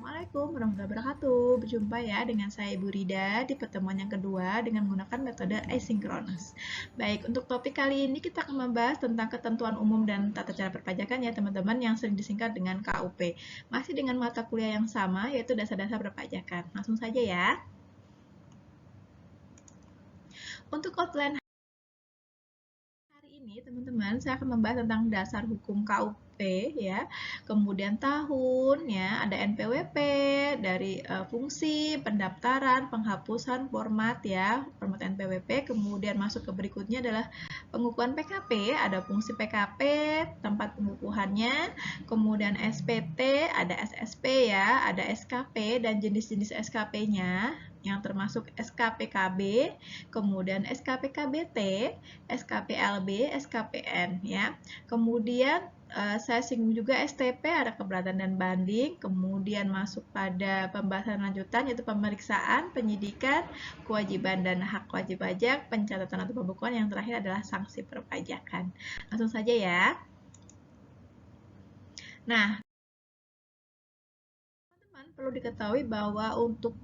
Assalamualaikum warahmatullahi wabarakatuh. Berjumpa ya dengan saya Ibu Rida di pertemuan yang kedua dengan menggunakan metode asynchronous. Baik, untuk topik kali ini kita akan membahas tentang ketentuan umum dan tata cara perpajakan ya teman-teman, yang sering disingkat dengan KUP. Masih dengan mata kuliah yang sama, yaitu dasar-dasar perpajakan. Langsung saja ya. Untuk outline hari ini teman-teman, saya akan membahas tentang dasar hukum KUP ya, kemudian tahun ya, ada NPWP, dari fungsi, pendaftaran, penghapusan format ya, format NPWP, kemudian masuk ke berikutnya adalah pengukuhan PKP, ada fungsi PKP, tempat pengukuhannya, kemudian SPT, ada SSP ya, ada SKP dan jenis-jenis SKP-nya yang termasuk SKPKB, kemudian SKPKBT, SKPLB, SKPN ya. Kemudian saya singgung juga STP, ada keberatan dan banding, kemudian masuk pada pembahasan lanjutan yaitu pemeriksaan, penyidikan, kewajiban dan hak wajib pajak, pencatatan atau pembukuan, yang terakhir adalah sanksi perpajakan. Langsung saja ya. Nah, perlu diketahui bahwa untuk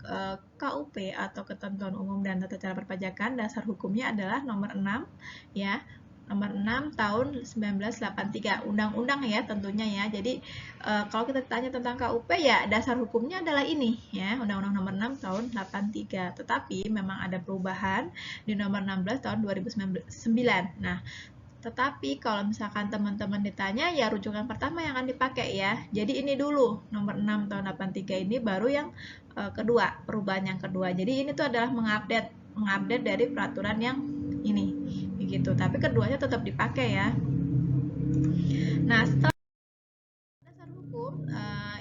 KUP atau Ketentuan Umum dan Tata Cara Perpajakan, dasar hukumnya adalah nomor 6 ya. Nomor 6 tahun 1983, undang-undang ya tentunya ya. Jadi kalau kita tanya tentang KUP ya dasar hukumnya adalah ini ya, Undang-Undang nomor 6 tahun 83. Tetapi memang ada perubahan di nomor 16 tahun 2009. Nah, tetapi kalau misalkan teman-teman ditanya, ya rujukan pertama yang akan dipakai ya. Jadi ini dulu, nomor 6 tahun 83 ini baru yang kedua, perubahan yang kedua. Jadi ini tuh adalah mengupdate dari peraturan yang ini, begitu. Tapi keduanya tetap dipakai ya. Nah, setelah dasar hukum,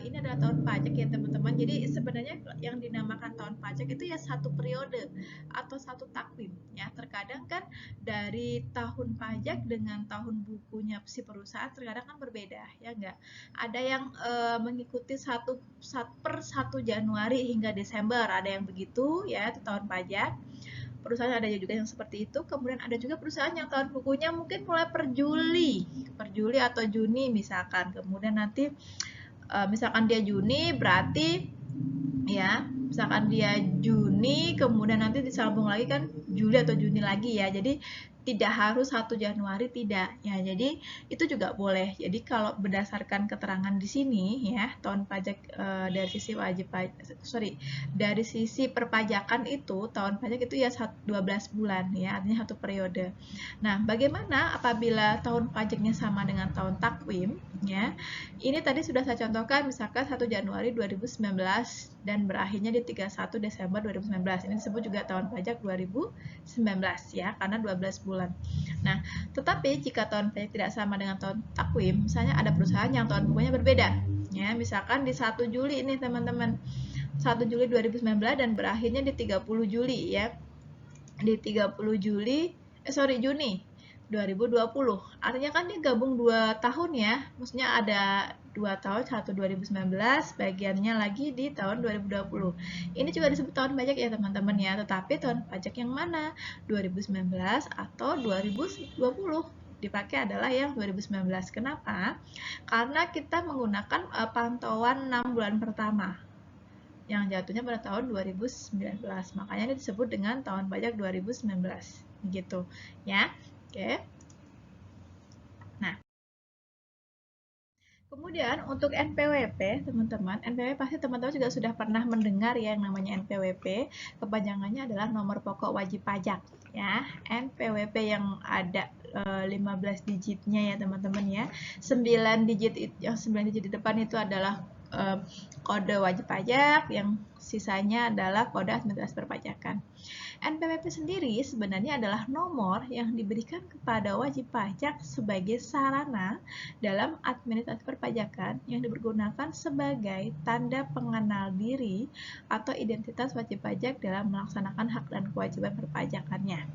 ini adalah tahun pajak ya teman-teman. Jadi sebenarnya yang dinamakan tahun pajak itu ya satu periode atau satu takwim ya. Terkadang kan dari tahun pajak dengan tahun bukunya si perusahaan terkadang kan berbeda ya enggak. Ada yang mengikuti per 1 Januari hingga Desember, ada yang begitu ya, itu tahun pajak. Perusahaan ada juga yang seperti itu. Kemudian ada juga perusahaan yang tahun bukunya mungkin mulai per Juli atau Juni misalkan. Kemudian nanti misalkan dia Juni berarti ya, misalkan dia Juni kemudian nanti disambung lagi kan Juli atau Juni lagi ya. Jadi tidak harus 1 Januari, tidak ya. Jadi itu juga boleh. Jadi kalau berdasarkan keterangan di sini ya, tahun pajak dari sisi dari sisi perpajakan itu tahun pajak itu ya 12 bulan ya, artinya satu periode. Nah, bagaimana apabila tahun pajaknya sama dengan tahun takwim ya? Ini tadi sudah saya contohkan, misalkan 1 Januari 2019 dan berakhirnya di 31 Desember 2019. Ini disebut juga tahun pajak 2019 ya, karena 12 bulan. Nah, tetapi jika tahun pajak tidak sama dengan tahun takwim, misalnya ada perusahaan yang tahun bukunya berbeda ya, misalkan di 1 Juli ini teman-teman, 1 Juli 2019 dan berakhirnya di 30 Juli ya, di 30 Juni 2020. Artinya kan dia gabung 2 tahun ya, maksudnya ada 2 tahun, 1 2019, bagiannya lagi di tahun 2020. Ini juga disebut tahun pajak ya teman-teman ya, tetapi tahun pajak yang mana? 2019 atau 2020? Dipakai adalah yang 2019. Kenapa? Karena kita menggunakan pantauan 6 bulan pertama yang jatuhnya pada tahun 2019. Makanya ini disebut dengan tahun pajak 2019. Gitu ya. Oke. Nah, kemudian untuk NPWP, teman-teman, NPWP pasti teman-teman juga sudah pernah mendengar ya yang namanya NPWP. Kepanjangannya adalah nomor pokok wajib pajak ya. NPWP yang ada 15 digitnya ya teman-teman ya. 9 digit di depan itu adalah kode wajib pajak, yang sisanya adalah kode administrasi perpajakan. NPWP sendiri sebenarnya adalah nomor yang diberikan kepada wajib pajak sebagai sarana dalam administrasi perpajakan yang dipergunakan sebagai tanda pengenal diri atau identitas wajib pajak dalam melaksanakan hak dan kewajiban perpajakannya.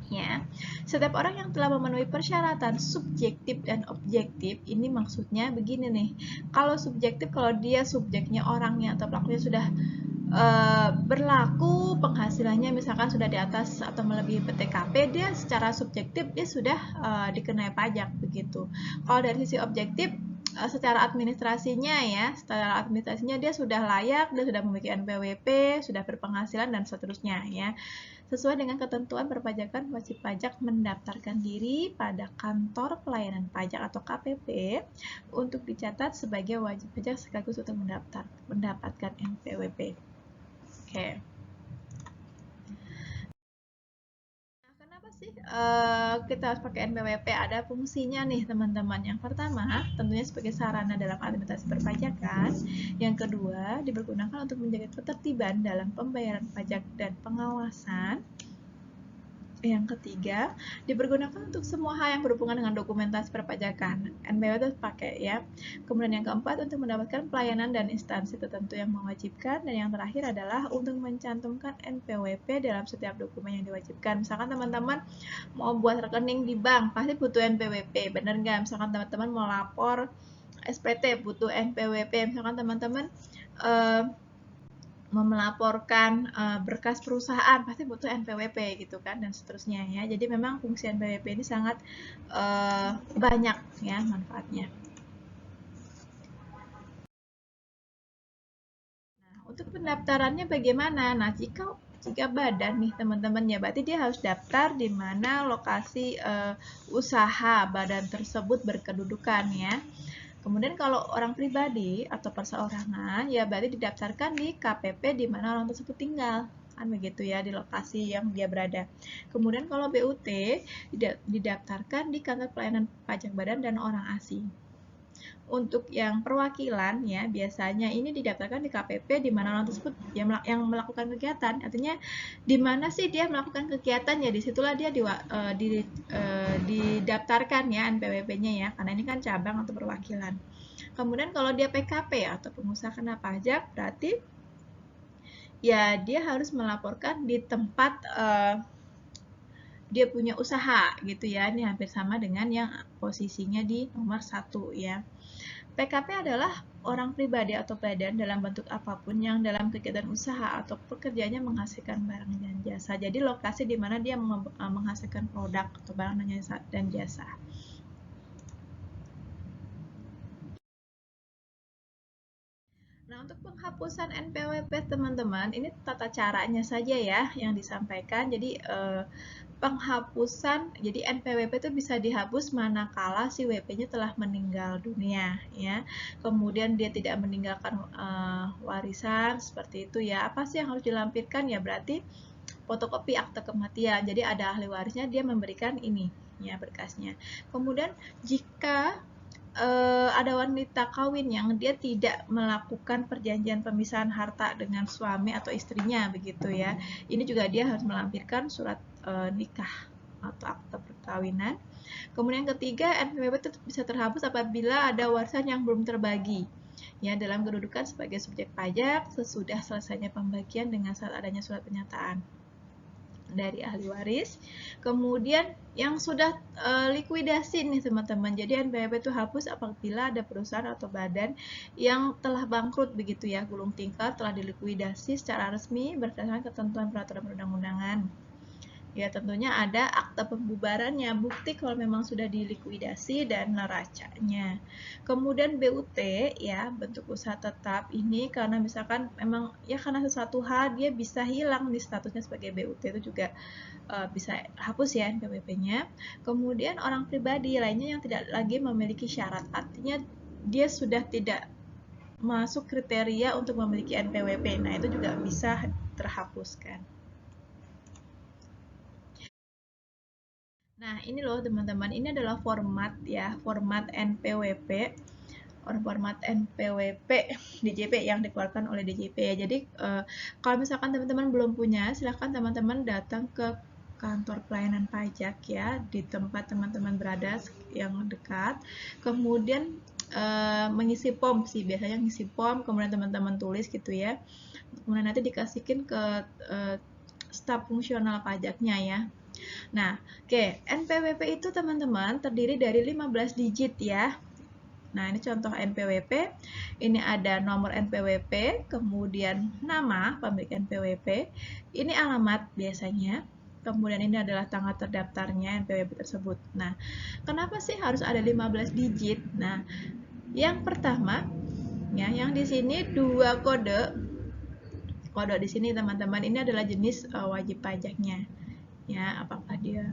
Ya, setiap orang yang telah memenuhi persyaratan subjektif dan objektif, ini maksudnya begini nih. Kalau subjektif, kalau dia subjeknya orangnya atau pelakunya sudah berlaku penghasilannya misalkan sudah di atas atau melebihi PTKP, dia secara subjektif dia sudah dikenai pajak begitu. Kalau dari sisi objektif secara administrasinya ya, secara administrasinya dia sudah layak, dia sudah memiliki NPWP, sudah berpenghasilan dan seterusnya ya. Sesuai dengan ketentuan perpajakan, wajib pajak mendaftarkan diri pada kantor pelayanan pajak atau KPP untuk dicatat sebagai wajib pajak sekaligus untuk mendapatkan NPWP. Oke. Kenapa sih kita harus pakai NPWP? Ada fungsinya nih teman-teman. Yang pertama, tentunya sebagai sarana dalam administrasi perpajakan. Yang kedua, dipergunakan untuk menjaga ketertiban dalam pembayaran pajak dan pengawasan. Yang ketiga, dipergunakan untuk semua hal yang berhubungan dengan dokumentasi perpajakan. NPWP itu pakai ya. Kemudian yang keempat, untuk mendapatkan pelayanan dan instansi tertentu yang mewajibkan. Dan yang terakhir adalah untuk mencantumkan NPWP dalam setiap dokumen yang diwajibkan. Misalkan teman-teman mau buat rekening di bank, pasti butuh NPWP. Bener nggak? Misalkan teman-teman mau lapor SPT, butuh NPWP. Misalkan teman-teman melaporkan berkas perusahaan, pasti butuh NPWP gitu kan, dan seterusnya ya. Jadi memang fungsi NPWP ini sangat banyak ya manfaatnya. Nah, untuk pendaftarannya bagaimana? Nah, jika badan nih teman-teman ya, berarti dia harus daftar di mana lokasi usaha badan tersebut berkedudukan ya. Kemudian kalau orang pribadi atau perseorangan, ya berarti didaftarkan di KPP di mana orang tersebut tinggal. Kan begitu ya, di lokasi yang dia berada. Kemudian kalau BUT, didaftarkan di kantor pelayanan pajak badan dan orang asing. Untuk yang perwakilan ya, biasanya ini didaftarkan di KPP di mana orang tersebut yang melakukan kegiatan. Artinya di mana sih dia melakukan kegiatan, ya disitulah dia didaftarkan ya NPWP-nya ya, karena ini kan cabang atau perwakilan. Kemudian kalau dia PKP atau pengusaha kena pajak, berarti ya dia harus melaporkan di tempat dia punya usaha gitu ya. Ini hampir sama dengan yang posisinya di nomor 1 ya. PKP adalah orang pribadi atau badan dalam bentuk apapun yang dalam kegiatan usaha atau pekerjaannya menghasilkan barang dan jasa. Jadi lokasi di mana dia menghasilkan produk atau barang dan jasa. Nah, untuk penghapusan NPWP teman-teman, ini tata caranya saja ya yang disampaikan. Jadi penghapusan, jadi NPWP itu bisa dihapus manakala si WP-nya telah meninggal dunia ya. Kemudian dia tidak meninggalkan warisan seperti itu ya. Apa sih yang harus dilampirkan ya? Berarti fotokopi akte kematian. Jadi ada ahli warisnya, dia memberikan ini ya berkasnya. Kemudian jika ada wanita kawin yang dia tidak melakukan perjanjian pemisahan harta dengan suami atau istrinya begitu ya. Ini juga dia harus melampirkan surat nikah atau akte perkawinan. Kemudian ketiga, NPWP tetap bisa terhapus apabila ada warisan yang belum terbagi ya dalam kedudukan sebagai subjek pajak sesudah selesainya pembagian dengan saat adanya surat pernyataan dari ahli waris. Kemudian yang sudah likuidasi nih teman-teman. Jadi NPWP itu hapus apabila ada perusahaan atau badan yang telah bangkrut begitu ya, gulung tikar, telah dilikuidasi secara resmi berdasarkan ketentuan peraturan perundang-undangan. Ya tentunya ada akta pembubarannya, bukti kalau memang sudah dilikuidasi dan neracanya. Kemudian BUT ya, bentuk usaha tetap ini karena misalkan memang ya karena sesuatu hal dia bisa hilang di statusnya sebagai BUT, itu juga bisa hapus ya NPWP-nya. Kemudian orang pribadi lainnya yang tidak lagi memiliki syarat, artinya dia sudah tidak masuk kriteria untuk memiliki NPWP. Nah, itu juga bisa terhapuskan. Nah, ini loh teman-teman, ini adalah format ya, format NPWP. Format NPWP DJP yang dikeluarkan oleh DJP ya. Jadi kalau misalkan teman-teman belum punya, silahkan teman-teman datang ke kantor pelayanan pajak ya, di tempat teman-teman berada yang dekat. Kemudian mengisi form sih, biasanya ngisi form, kemudian teman-teman tulis gitu ya. Kemudian nanti dikasihkan ke staf fungsional pajaknya ya. Nah, oke, NPWP itu teman-teman terdiri dari 15 digit ya. Nah, ini contoh NPWP. Ini ada nomor NPWP, kemudian nama pemilik NPWP. Ini alamat biasanya. Kemudian ini adalah tanggal terdaftarnya NPWP tersebut. Nah, kenapa sih harus ada 15 digit? Nah, Yang pertama, ya, yang di sini dua kode. Kode di sini teman-teman ini adalah jenis wajib pajaknya. Ya, apakah dia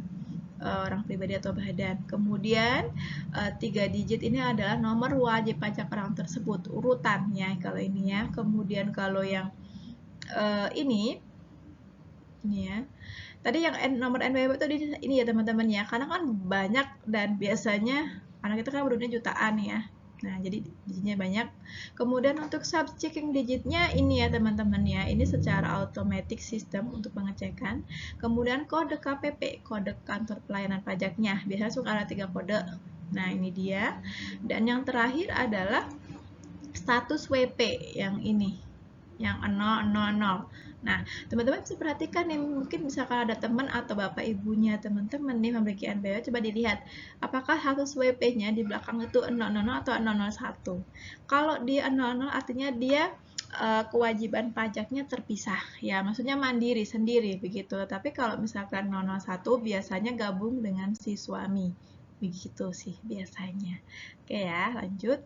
orang pribadi atau badan. Kemudian 3 digit ini adalah nomor wajib pajak orang tersebut, urutannya kalau ini ya. Kemudian kalau yang ini ya. Tadi yang nomor NPWP itu ini ya teman-teman ya, karena kan banyak dan biasanya anak kita kan berdua jutaan ya. Nah, jadi digitnya banyak. Kemudian untuk sub-checking digitnya ini ya teman-teman ya, ini secara automatic sistem untuk pengecekan. Kemudian kode KPP, kode kantor pelayanan pajaknya, biasanya suka ada 3 kode. Nah, ini dia. Dan yang terakhir adalah status WP yang ini, yang 000. Nah, teman-teman bisa perhatikan nih, mungkin misalkan ada teman atau bapak ibunya teman-teman nih memiliki NPWP, coba dilihat apakah status WP-nya di belakang itu 000 atau 001. Kalau di 000 artinya dia kewajiban pajaknya terpisah ya, maksudnya mandiri sendiri begitu. Tapi kalau misalkan 001 biasanya gabung dengan si suami, begitu sih biasanya. Oke ya, lanjut.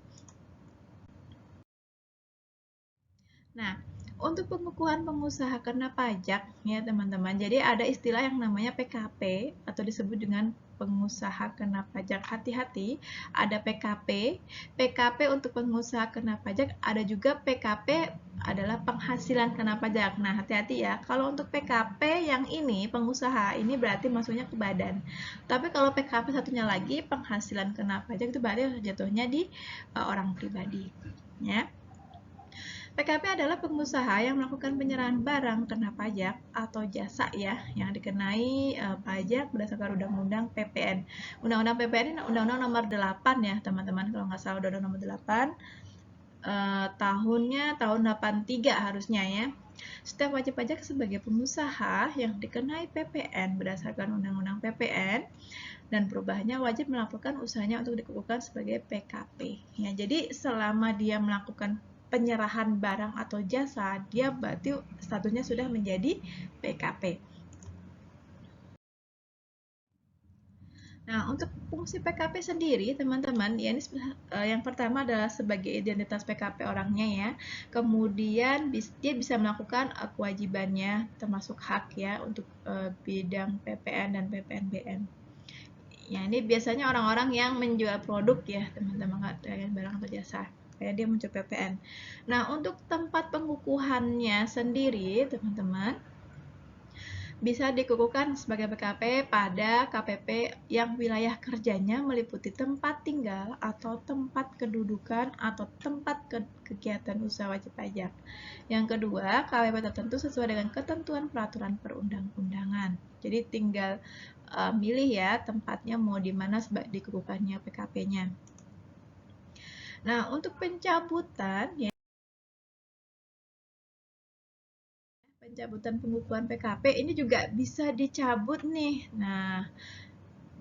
Nah, untuk pengukuhan pengusaha kena pajak ya teman-teman. Jadi ada istilah yang namanya PKP atau disebut dengan pengusaha kena pajak. Hati-hati, ada PKP. PKP untuk pengusaha kena pajak, ada juga PKP adalah penghasilan kena pajak. Nah, hati-hati ya. Kalau untuk PKP yang ini pengusaha ini berarti masuknya ke badan. Tapi kalau PKP satunya lagi penghasilan kena pajak itu berarti jatuhnya di orang pribadi, ya. PKP adalah pengusaha yang melakukan penyerahan barang kena pajak atau jasa ya yang dikenai pajak berdasarkan Undang-Undang PPN. Undang-Undang PPN ini Undang-Undang nomor 8 ya teman-teman, kalau nggak salah Undang-Undang nomor 8 tahunnya tahun 83 harusnya ya. Setiap wajib pajak sebagai pengusaha yang dikenai PPN berdasarkan Undang-Undang PPN dan perubahannya wajib melaporkan usahanya untuk dikukuhkan sebagai PKP. Ya, jadi selama dia melakukan penyerahan barang atau jasa, dia berarti statusnya sudah menjadi PKP. Nah, untuk fungsi PKP sendiri, teman-teman, ya ini yang pertama adalah sebagai identitas PKP orangnya ya. Kemudian dia bisa melakukan kewajibannya, termasuk hak ya untuk bidang PPN dan PPNBM. Ya, ini biasanya orang-orang yang menjual produk ya, teman-teman, barang atau jasa. Kayak dia muncul PPN. Nah, untuk tempat pengukuhannya sendiri, teman-teman, bisa dikukuhkan sebagai PKP pada KPP yang wilayah kerjanya meliputi tempat tinggal atau tempat kedudukan atau tempat kegiatan usaha wajib pajak. Yang kedua, KPP tertentu sesuai dengan ketentuan peraturan perundang-undangan. Jadi tinggal milih ya tempatnya mau di mana dikukuhkannya PKP-nya. Nah, untuk pencabutan ya, pencabutan pengukuhan PKP ini juga bisa dicabut nih. Nah,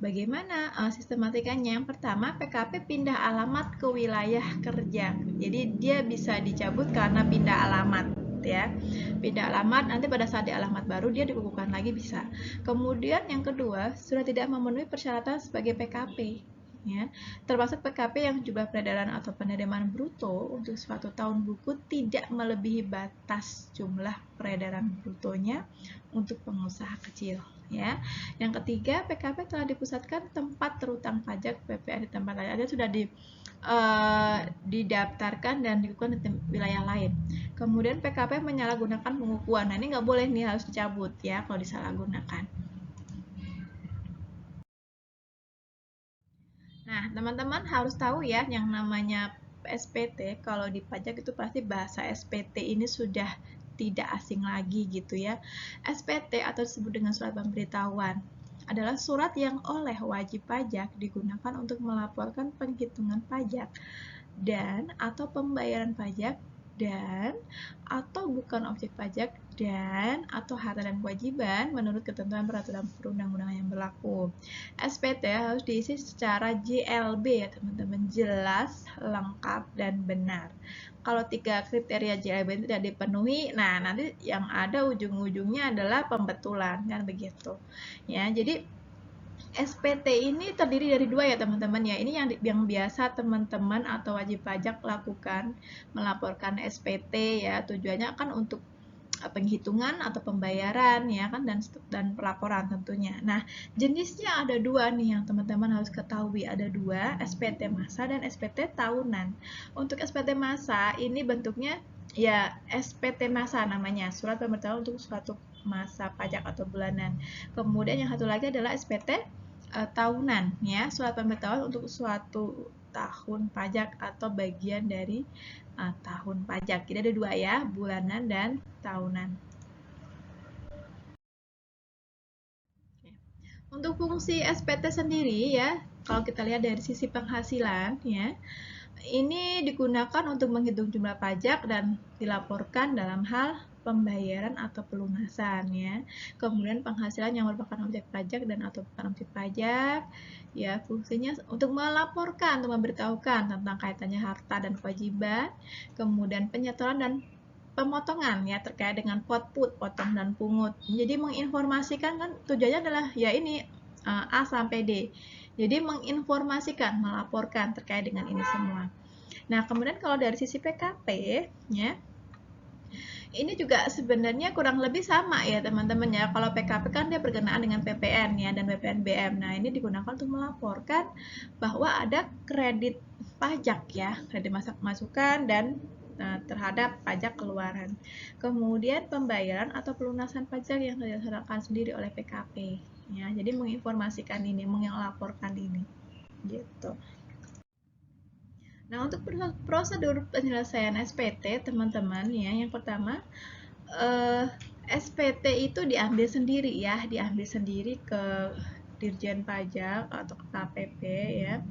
bagaimana sistematikanya? Yang pertama, PKP pindah alamat ke wilayah kerja. Jadi dia bisa dicabut karena pindah alamat ya. Pindah alamat, nanti pada saat di alamat baru dia dikukuhkan lagi bisa. Kemudian yang kedua, sudah tidak memenuhi persyaratan sebagai PKP. Ya, termasuk PKP yang jumlah peredaran atau penerimaan bruto untuk suatu tahun buku tidak melebihi batas jumlah peredaran brutonya untuk pengusaha kecil. Ya, yang ketiga, PKP telah dipusatkan tempat terutang pajak PPN di tempat lain. Ada sudah didaftarkan dan dikukuhkan di wilayah lain. Kemudian PKP menyalahgunakan pengukuhan. Nah, ini nggak boleh nih, harus dicabut ya kalau disalahgunakan. Nah, teman-teman harus tahu ya yang namanya SPT, kalau di pajak itu pasti bahasa SPT ini sudah tidak asing lagi gitu ya. SPT atau disebut dengan surat pemberitahuan adalah surat yang oleh wajib pajak digunakan untuk melaporkan penghitungan pajak dan atau pembayaran pajak dan atau bukan objek pajak dan atau harta dan kewajiban menurut ketentuan peraturan perundang-undangan yang berlaku. SPT harus diisi secara JLB ya teman-teman, jelas, lengkap, dan benar. Kalau 3 kriteria JLB itu tidak dipenuhi, nah nanti yang ada ujung-ujungnya adalah pembetulan kan begitu. Ya, jadi SPT ini terdiri dari dua ya teman-teman ya. Ini yang biasa teman-teman atau wajib pajak lakukan, melaporkan SPT ya. Tujuannya kan untuk penghitungan atau pembayaran ya kan, dan pelaporan tentunya. Nah, jenisnya ada dua nih yang teman-teman harus ketahui. Ada dua, SPT masa dan SPT tahunan. Untuk SPT masa ini bentuknya ya SPT masa namanya, surat pemberitahuan untuk suatu masa pajak atau bulanan. Kemudian yang satu lagi adalah SPT tahunan ya, surat pemberitahuan untuk suatu tahun pajak atau bagian dari tahun pajak. Jadi ada dua ya, bulanan dan tahunan. Untuk fungsi SPT sendiri ya, kalau kita lihat dari sisi penghasilan ya, ini digunakan untuk menghitung jumlah pajak dan dilaporkan dalam hal pembayaran atau pelunasan ya. Kemudian penghasilan yang merupakan objek pajak dan atau bukan objek pajak ya, fungsinya untuk melaporkan, untuk memberitahukan tentang kaitannya harta dan kewajiban, kemudian penyetoran dan pemotongan ya terkait dengan potong dan pungut. Jadi menginformasikan kan tujuannya adalah ya ini A sampai D. Jadi menginformasikan, melaporkan terkait dengan ini semua. Nah, kemudian kalau dari sisi PKP ya, ini juga sebenarnya kurang lebih sama ya teman-teman ya. Kalau PKP kan dia berkenaan dengan PPN ya dan PPNBM. Nah, ini digunakan untuk melaporkan bahwa ada kredit pajak ya, kredit masukan dan terhadap pajak keluaran. Kemudian pembayaran atau pelunasan pajak yang dilaksanakan sendiri oleh PKP ya. Jadi menginformasikan ini, melaporkan ini gitu. Nah, untuk prosedur penyelesaian SPT, teman-teman ya, yang pertama SPT itu diambil sendiri ya, diambil sendiri ke Dirjen Pajak atau ke KPP ya.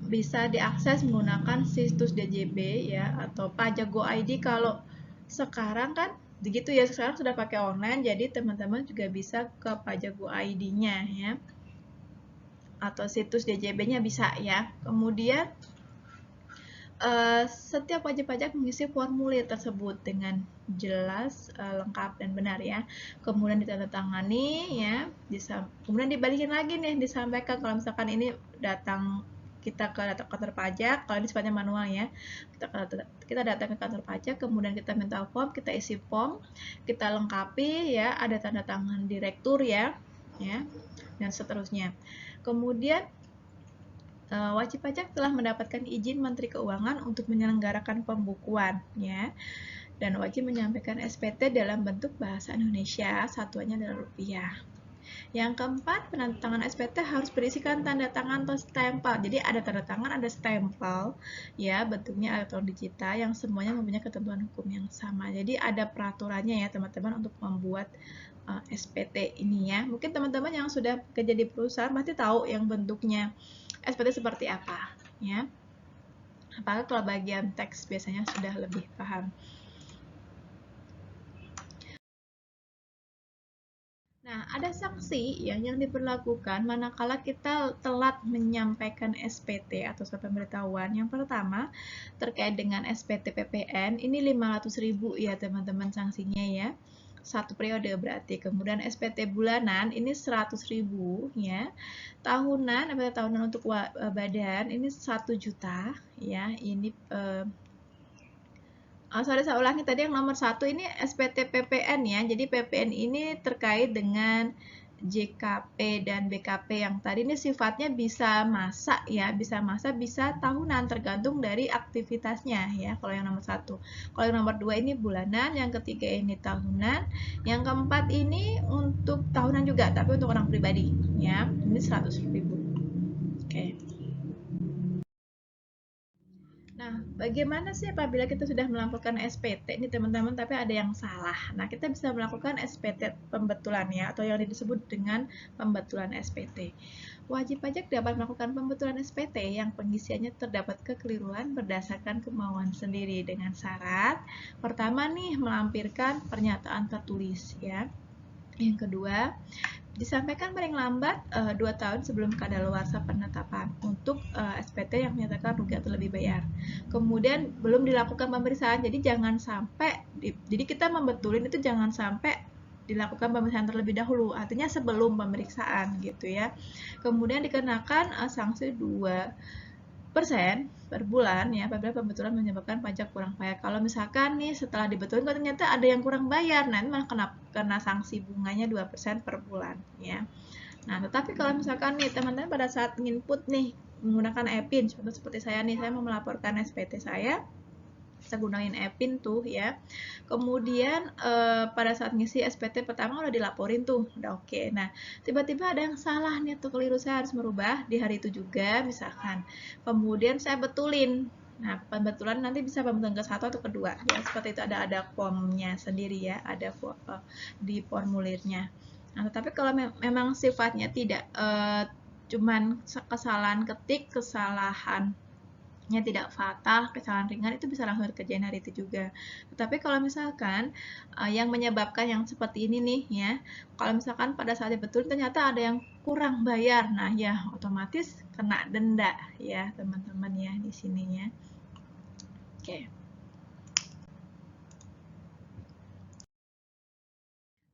Bisa diakses menggunakan situs DJB ya atau Pajak Go ID. Kalau sekarang kan begitu ya, sekarang sudah pakai online, jadi teman-teman juga bisa ke Pajak Go ID-nya ya. Atau situs DJB-nya bisa ya. Kemudian setiap wajib pajak mengisi formulir tersebut dengan jelas, lengkap dan benar ya. Kemudian ditandatangani ya, kemudian dibalikin lagi nih, disampaikan kalau misalkan ini kita ke kantor pajak, kalau ini sifatnya manual ya. Kita datang ke kantor pajak, kemudian kita minta form, kita isi form, kita lengkapi ya, ada tanda tangan direktur ya, dan seterusnya. Kemudian wajib pajak telah mendapatkan izin Menteri Keuangan untuk menyelenggarakan pembukuan ya, dan wajib menyampaikan SPT dalam bentuk bahasa Indonesia, satuannya adalah rupiah. Yang keempat, penandatangan SPT harus berisikan tanda tangan atau stempel. Jadi ada tanda tangan, ada stempel ya, bentuknya elektronik digital yang semuanya mempunyai ketentuan hukum yang sama. Jadi ada peraturannya ya teman-teman untuk membuat SPT ini ya. Mungkin teman-teman yang sudah kerja di perusahaan pasti tahu yang bentuknya SPT seperti apa ya. Apalagi kalau bagian teks biasanya sudah lebih paham. Nah, ada sanksi ya yang diberlakukan manakala kita telat menyampaikan SPT atau surat pemberitahuan. Yang pertama, terkait dengan SPT PPN, ini 500.000 ya teman-teman sanksinya ya. Satu periode berarti. Kemudian SPT bulanan ini 100.000 ya. Tahunan, SPT tahunan untuk badan ini 1 juta ya. Ini saya ulangi tadi yang nomor 1 ini SPT PPN ya. Jadi PPN ini terkait dengan JKP dan BKP yang tadi ini sifatnya bisa masa ya, bisa masa, bisa tahunan tergantung dari aktivitasnya ya. Kalau yang nomor 1. Kalau yang nomor 2 ini bulanan, yang ketiga ini tahunan, yang keempat ini untuk tahunan juga tapi untuk orang pribadi ya. Ini 100.000. Oke. Nah, bagaimana sih apabila kita sudah melakukan SPT ini teman-teman, tapi ada yang salah? Nah, kita bisa melakukan SPT pembetulan ya, atau yang disebut dengan pembetulan SPT. Wajib pajak dapat melakukan pembetulan SPT yang pengisiannya terdapat kekeliruan berdasarkan kemauan sendiri dengan syarat. Pertama nih, melampirkan pernyataan tertulis ya. Yang kedua, disampaikan paling lambat 2 tahun sebelum kadaluarsa penetapan untuk SPT yang menyatakan rugi atau lebih bayar. Kemudian belum dilakukan pemeriksaan, jadi jangan sampai, jadi kita membetulin itu jangan sampai dilakukan pemeriksaan terlebih dahulu, artinya sebelum pemeriksaan gitu ya. Kemudian dikenakan sanksi 2% per bulan ya apabila pembetulan menyebabkan pajak kurang bayar. Kalau misalkan nih setelah dibetulin kok ternyata ada yang kurang bayar, nah ini malah kena sanksi bunganya 2% per bulan ya. Nah, tetapi kalau misalkan nih teman-teman pada saat input nih menggunakan e-pin, contoh seperti saya nih, saya mau melaporkan SPT saya gunain e-pin tuh ya. Kemudian pada saat ngisi SPT pertama udah dilaporin tuh, udah oke. Nah, tiba-tiba ada yang salah nih tuh, keliru, saya harus merubah di hari itu juga misalkan. Kemudian saya betulin. Nah, pembetulan nanti bisa pembetulan ke-1 atau kedua ya, seperti itu ada formnya sendiri ya, ada di formulirnya. Nah, tetapi kalau memang sifatnya tidak cuman kesalahan ketik, kesalahan tidak fatal, kesalahan ringan itu bisa langsung dikerjain hari itu juga. Tetapi kalau misalkan yang menyebabkan yang seperti ini nih ya, kalau misalkan pada saat betul ternyata ada yang kurang bayar, nah ya otomatis kena denda ya teman-teman ya di sininya. Oke.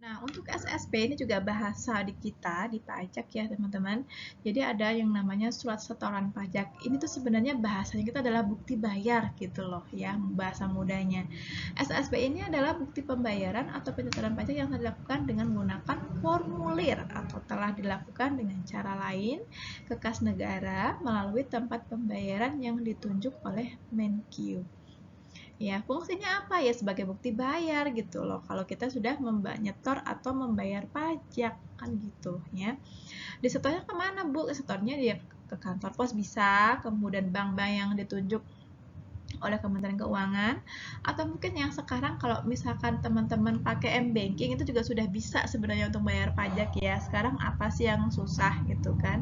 Nah, untuk SSP ini juga bahasa di kita, di pajak ya teman-teman. Jadi ada yang namanya surat setoran pajak. Ini tuh sebenarnya bahasanya kita adalah bukti bayar gitu loh ya, bahasa mudanya. SSP ini adalah bukti pembayaran atau penyetoran pajak yang telah dilakukan dengan menggunakan formulir atau telah dilakukan dengan cara lain ke kas negara melalui tempat pembayaran yang ditunjuk oleh Menkyu. Ya, fungsinya apa ya? Sebagai bukti bayar gitu loh. Kalau kita sudah nyetor atau membayar pajak kan gitu ya. Disetornya kemana Bu? Setornya dia ke kantor pos bisa, kemudian bank-bank yang ditunjuk oleh Kementerian Keuangan, atau mungkin yang sekarang kalau misalkan teman-teman pakai m-banking itu juga sudah bisa sebenarnya untuk bayar pajak ya. Sekarang apa sih yang susah gitu kan?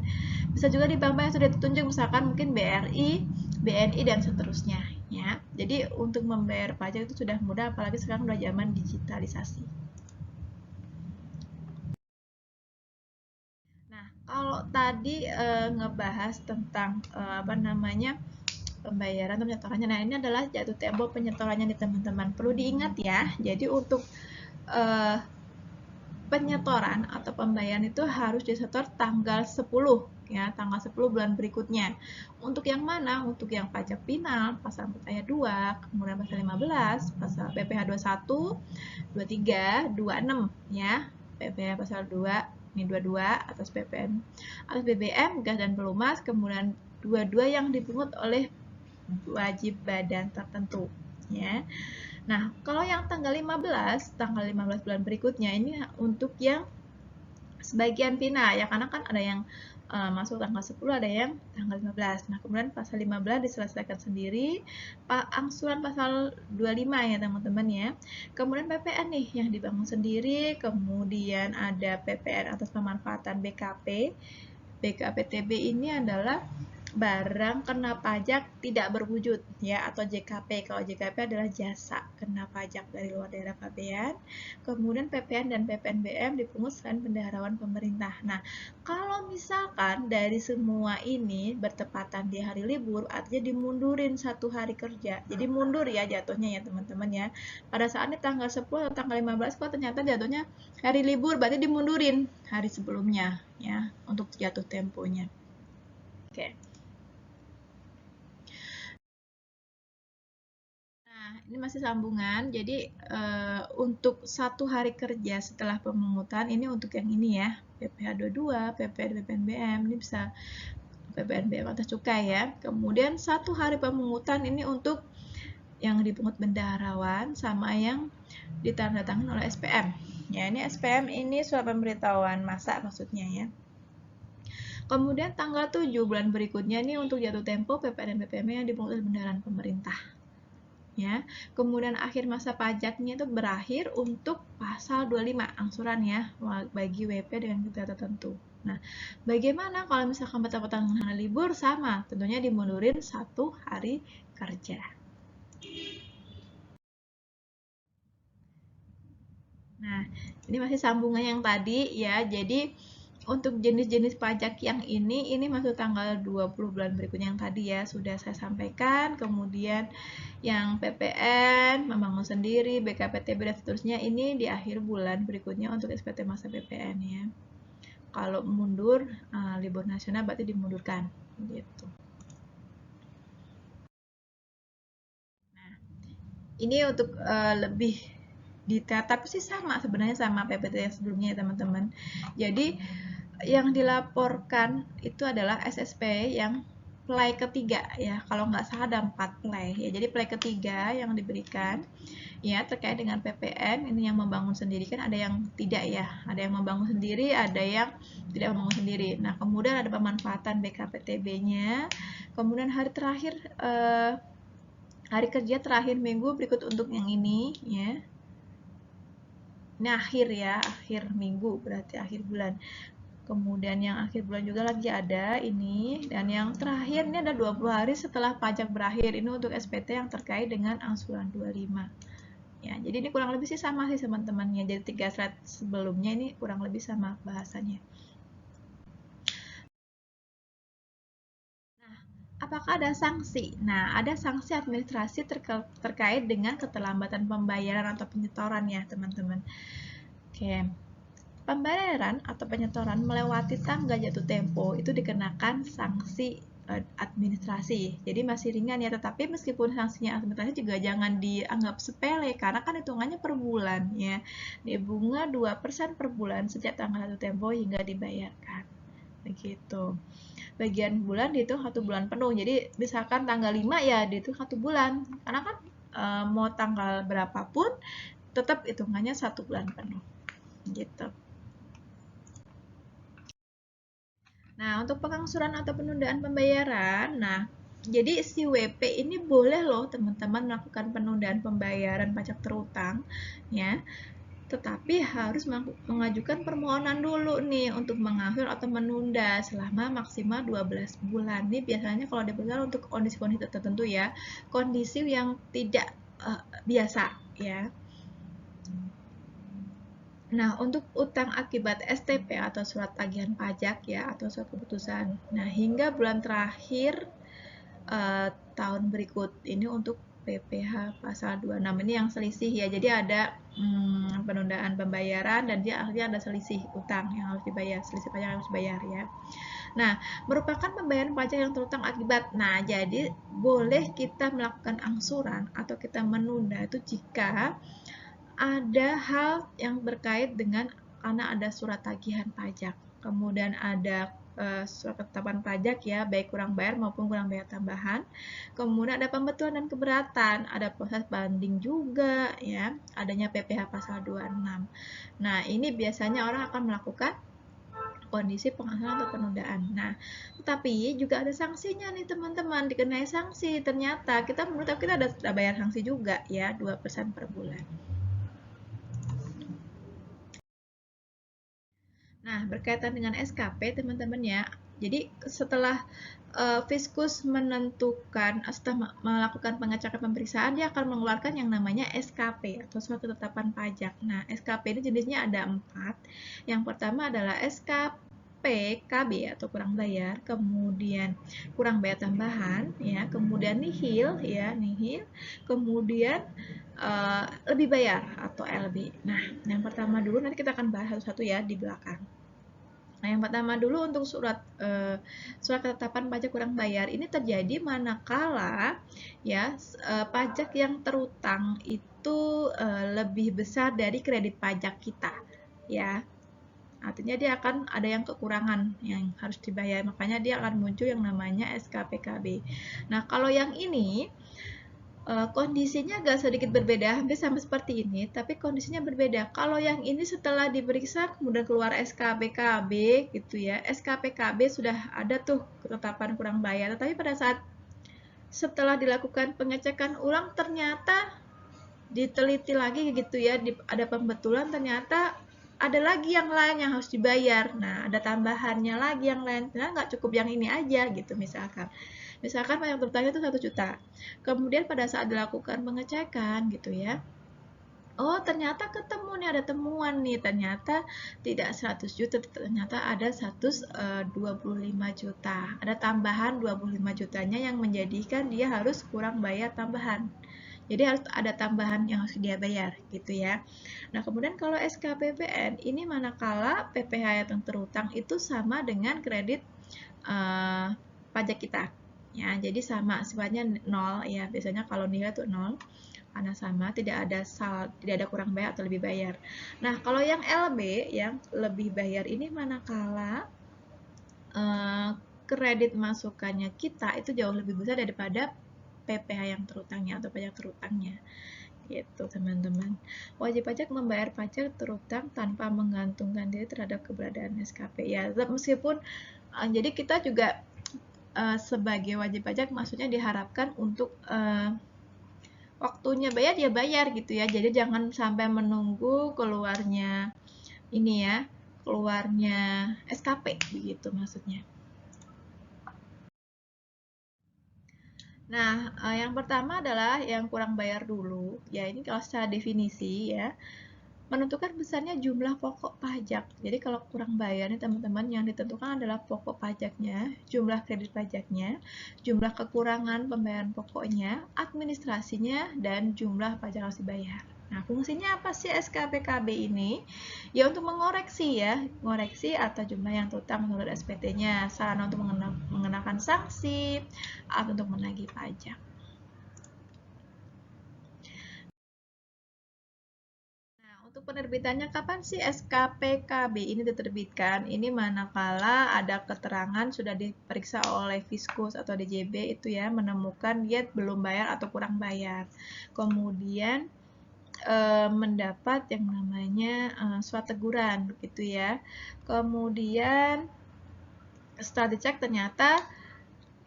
Bisa juga di bank-bank yang sudah ditunjuk, misalkan mungkin BRI, BNI dan seterusnya ya. Jadi untuk membayar pajak itu sudah mudah, apalagi sekarang udah zaman digitalisasi. Nah, kalau tadi ngebahas tentang apa namanya pembayaran atau penyetorannya. Nah, ini adalah jatuh tempo penyetorannya nih teman-teman. Perlu diingat ya. Jadi untuk penyetoran atau pembayaran itu harus disetor tanggal 10 ya, tanggal 10 bulan berikutnya. Untuk yang mana? Untuk yang pajak final, pasal 4 ayat 2, kemudian pasal 15, pasal PPh 21, 23, 26 ya. PPh pasal 2 ini 22 atas PPN, atas BBM, gas dan pelumas, kemudian 22 yang dipungut oleh wajib badan tertentu ya. Nah, kalau yang tanggal 15 bulan berikutnya ini untuk yang sebagian final ya, karena kan ada yang masuk tanggal 10, ada yang tanggal 15. Nah, kemudian pasal 15 diselesaikan sendiri, angsuran pasal 25 ya teman-teman ya. Kemudian PPN nih yang dibangun sendiri, kemudian ada PPN atas pemanfaatan BKP. BKPTB ini adalah barang kena pajak tidak berwujud ya, atau JKP. Kalau JKP adalah jasa kena pajak dari luar daerah pabean. Kemudian PPN dan PPNBM dipungut selain bendaharawan pemerintah. Nah, kalau misalkan dari semua ini bertepatan di hari libur, artinya dimundurin 1 hari kerja. Jadi mundur ya jatuhnya ya teman-teman ya. Pada saat ini tanggal 10 atau tanggal 15 kok ternyata jatuhnya hari libur, berarti dimundurin hari sebelumnya ya untuk jatuh temponya. Oke. Nah, ini masih sambungan. Jadi untuk 1 hari kerja setelah pemungutan ini untuk yang ini ya, PPh 22, PPN, PPNBM, ini bisa PPNBM atas cukai ya. Kemudian 1 hari pemungutan ini untuk yang dipungut bendaharawan sama yang ditandatangani oleh SPM. Ya, ini SPM ini surat pemberitahuan masa maksudnya ya. Kemudian tanggal 7 bulan berikutnya ini untuk jatuh tempo PPN dan PPM yang dipungut oleh bendaharawan pemerintah. Ya. Kemudian akhir masa pajaknya itu berakhir untuk pasal 25 angsuran ya bagi WP dengan kriteria tertentu. Nah, bagaimana kalau misalkan petang-petang libur? Sama, tentunya dimundurin 1 hari kerja. Nah, ini masih sambungan yang tadi ya. Jadi untuk jenis-jenis pajak yang ini masuk tanggal 20 bulan berikutnya yang tadi ya sudah saya sampaikan. Kemudian yang PPN, membangun sendiri, BKPTB dan seterusnya ini di akhir bulan berikutnya untuk SPT masa PPN ya. Kalau mundur libur nasional berarti dimundurkan gitu. Nah, ini untuk lebih detail tapi sih sama sebenarnya sama PPT yang sebelumnya ya teman-teman. Jadi yang dilaporkan itu adalah SSP yang play ketiga ya, kalau nggak salah ada 4 play ya. Jadi play ketiga yang diberikan ya terkait dengan PPN ini yang membangun sendiri, kan ada yang tidak ya, ada yang membangun sendiri, ada yang tidak membangun sendiri. Nah kemudian ada pemanfaatan BKPTB-nya, kemudian hari terakhir hari kerja terakhir minggu berikut untuk yang ini ya. Ini akhir ya, akhir minggu berarti akhir bulan. Kemudian yang akhir bulan juga lagi ada ini, dan yang terakhir ini ada 20 hari setelah pajak berakhir. Ini untuk SPT yang terkait dengan angsuran 25. Ya, jadi ini kurang lebih sih sama sih teman-temannya. Jadi 3 slide sebelumnya ini kurang lebih sama bahasanya. Nah, apakah ada sanksi? Nah, ada sanksi administrasi terkait dengan keterlambatan pembayaran atau penyetoran ya, teman-teman. Oke. Pembayaran atau penyetoran melewati tanggal jatuh tempo itu dikenakan sanksi administrasi. Jadi masih ringan ya, tetapi meskipun sanksinya administrasi juga jangan dianggap sepele karena kan hitungannya per bulan ya. Di bunga 2% per bulan sejak tanggal jatuh tempo hingga dibayarkan. Begitu. Bagian bulan dihitung 1 bulan penuh. Jadi misalkan tanggal 5 ya dihitung 1 bulan. Karena kan mau tanggal berapapun tetap hitungannya 1 bulan penuh. Gitu. Nah, untuk pengangsuran atau penundaan pembayaran, nah, jadi si WP ini boleh loh teman-teman melakukan penundaan pembayaran pajak terutang, ya. Tetapi harus mengajukan permohonan dulu nih untuk mengakhir atau menunda selama maksimal 12 bulan. Ini biasanya kalau diperlukan untuk kondisi-kondisi tertentu ya, kondisi yang tidak biasa ya. Nah, untuk utang akibat STP atau surat tagihan pajak ya atau surat keputusan. Nah, hingga bulan terakhir tahun berikut ini untuk PPh pasal 26 ini yang selisih ya. Jadi ada penundaan pembayaran dan dia akhirnya ada selisih utang yang harus dibayar, selisih pajak yang harus dibayar ya. Nah, merupakan pembayaran pajak yang terutang akibat. Nah, jadi boleh kita melakukan angsuran atau kita menunda itu jika ada hal yang berkait dengan karena ada surat tagihan pajak, kemudian ada surat ketetapan pajak ya, baik kurang bayar maupun kurang bayar tambahan, kemudian ada pembetulan dan keberatan, ada proses banding juga ya, adanya PPh pasal 26. Nah, ini biasanya orang akan melakukan kondisi pengangsuran atau penundaan. Nah, tetapi juga ada sanksinya nih teman-teman, dikenai sanksi. Ternyata kita menurut kita ada bayar sanksi juga ya, 2% per bulan. Nah, berkaitan dengan SKP teman-teman ya. Jadi setelah Fiskus menentukan setelah melakukan pengecekan pemeriksaan, dia akan mengeluarkan yang namanya SKP atau surat ketetapan pajak. Nah, SKP ini jenisnya ada 4. Yang pertama adalah SKP KB atau kurang bayar, kemudian kurang bayar tambahan ya, kemudian nihil ya, nihil, kemudian lebih bayar atau LB. Nah, yang pertama dulu nanti kita akan bahas satu-satu ya di belakang. Nah, yang pertama dulu untuk surat ketetapan pajak kurang bayar ini terjadi manakala ya pajak yang terutang itu lebih besar dari kredit pajak kita ya. Artinya dia akan ada yang kekurangan yang harus dibayar, makanya dia akan muncul yang namanya SKPKB. Nah, kalau yang ini kondisinya agak sedikit berbeda, hampir sama seperti ini, tapi kondisinya berbeda. Kalau yang ini setelah diperiksa kemudian keluar SKPKB gitu ya, SKPKB sudah ada tuh ketetapan kurang bayar, tapi pada saat setelah dilakukan pengecekan ulang ternyata diteliti lagi gitu ya, ada pembetulan ternyata ada lagi yang lain yang harus dibayar. Nah, ada tambahannya lagi yang lain. Nah, nggak cukup yang ini aja gitu misalkan. Misalkan pajak terutangnya itu 1 juta. Kemudian pada saat dilakukan pengecekan gitu ya, Oh, ternyata ketemu nih, ada temuan nih. Ternyata tidak 100 juta, ternyata ada 125 juta. Ada tambahan 25 jutanya yang menjadikan dia harus kurang bayar tambahan. Jadi harus ada tambahan yang harus dia bayar gitu ya. Nah, kemudian kalau SKPPN ini manakala PPh yang terutang itu sama dengan kredit pajak kita. Ya, jadi sama sifatnya 0 ya. Biasanya kalau nilai itu 0 karena sama, tidak ada kurang bayar atau lebih bayar. Nah, kalau yang LB yang lebih bayar ini manakala kredit masukannya kita itu jauh lebih besar daripada PPh yang terutangnya atau pajak terutangnya. Gitu, teman-teman. Wajib pajak membayar pajak terutang tanpa menggantungkan diri terhadap keberadaan SKP. Ya, meskipun jadi kita juga sebagai wajib pajak maksudnya diharapkan untuk waktunya bayar ya bayar gitu ya. Jadi jangan sampai menunggu keluarnya ini ya, keluarnya SKP begitu maksudnya. Nah, yang pertama adalah yang kurang bayar dulu. Ya, ini kalau secara definisi ya, menentukan besarnya jumlah pokok pajak. Jadi kalau kurang bayar nih teman-teman, yang ditentukan adalah pokok pajaknya, jumlah kredit pajaknya, jumlah kekurangan pembayaran pokoknya, administrasinya, dan jumlah pajak harus dibayar. Nah, fungsinya apa sih SKPKB ini? Ya untuk mengoreksi ya, mengoreksi atau jumlah yang terutang menurut SPT-nya, sarana untuk mengenakan sanksi, atau untuk menagih pajak. Untuk penerbitannya kapan sih SKPKB ini diterbitkan? Ini manakala ada keterangan sudah diperiksa oleh Fiskus atau DJB itu ya, menemukan dia belum bayar atau kurang bayar. Kemudian mendapat yang namanya surat teguran begitu ya. Kemudian setelah dicek ternyata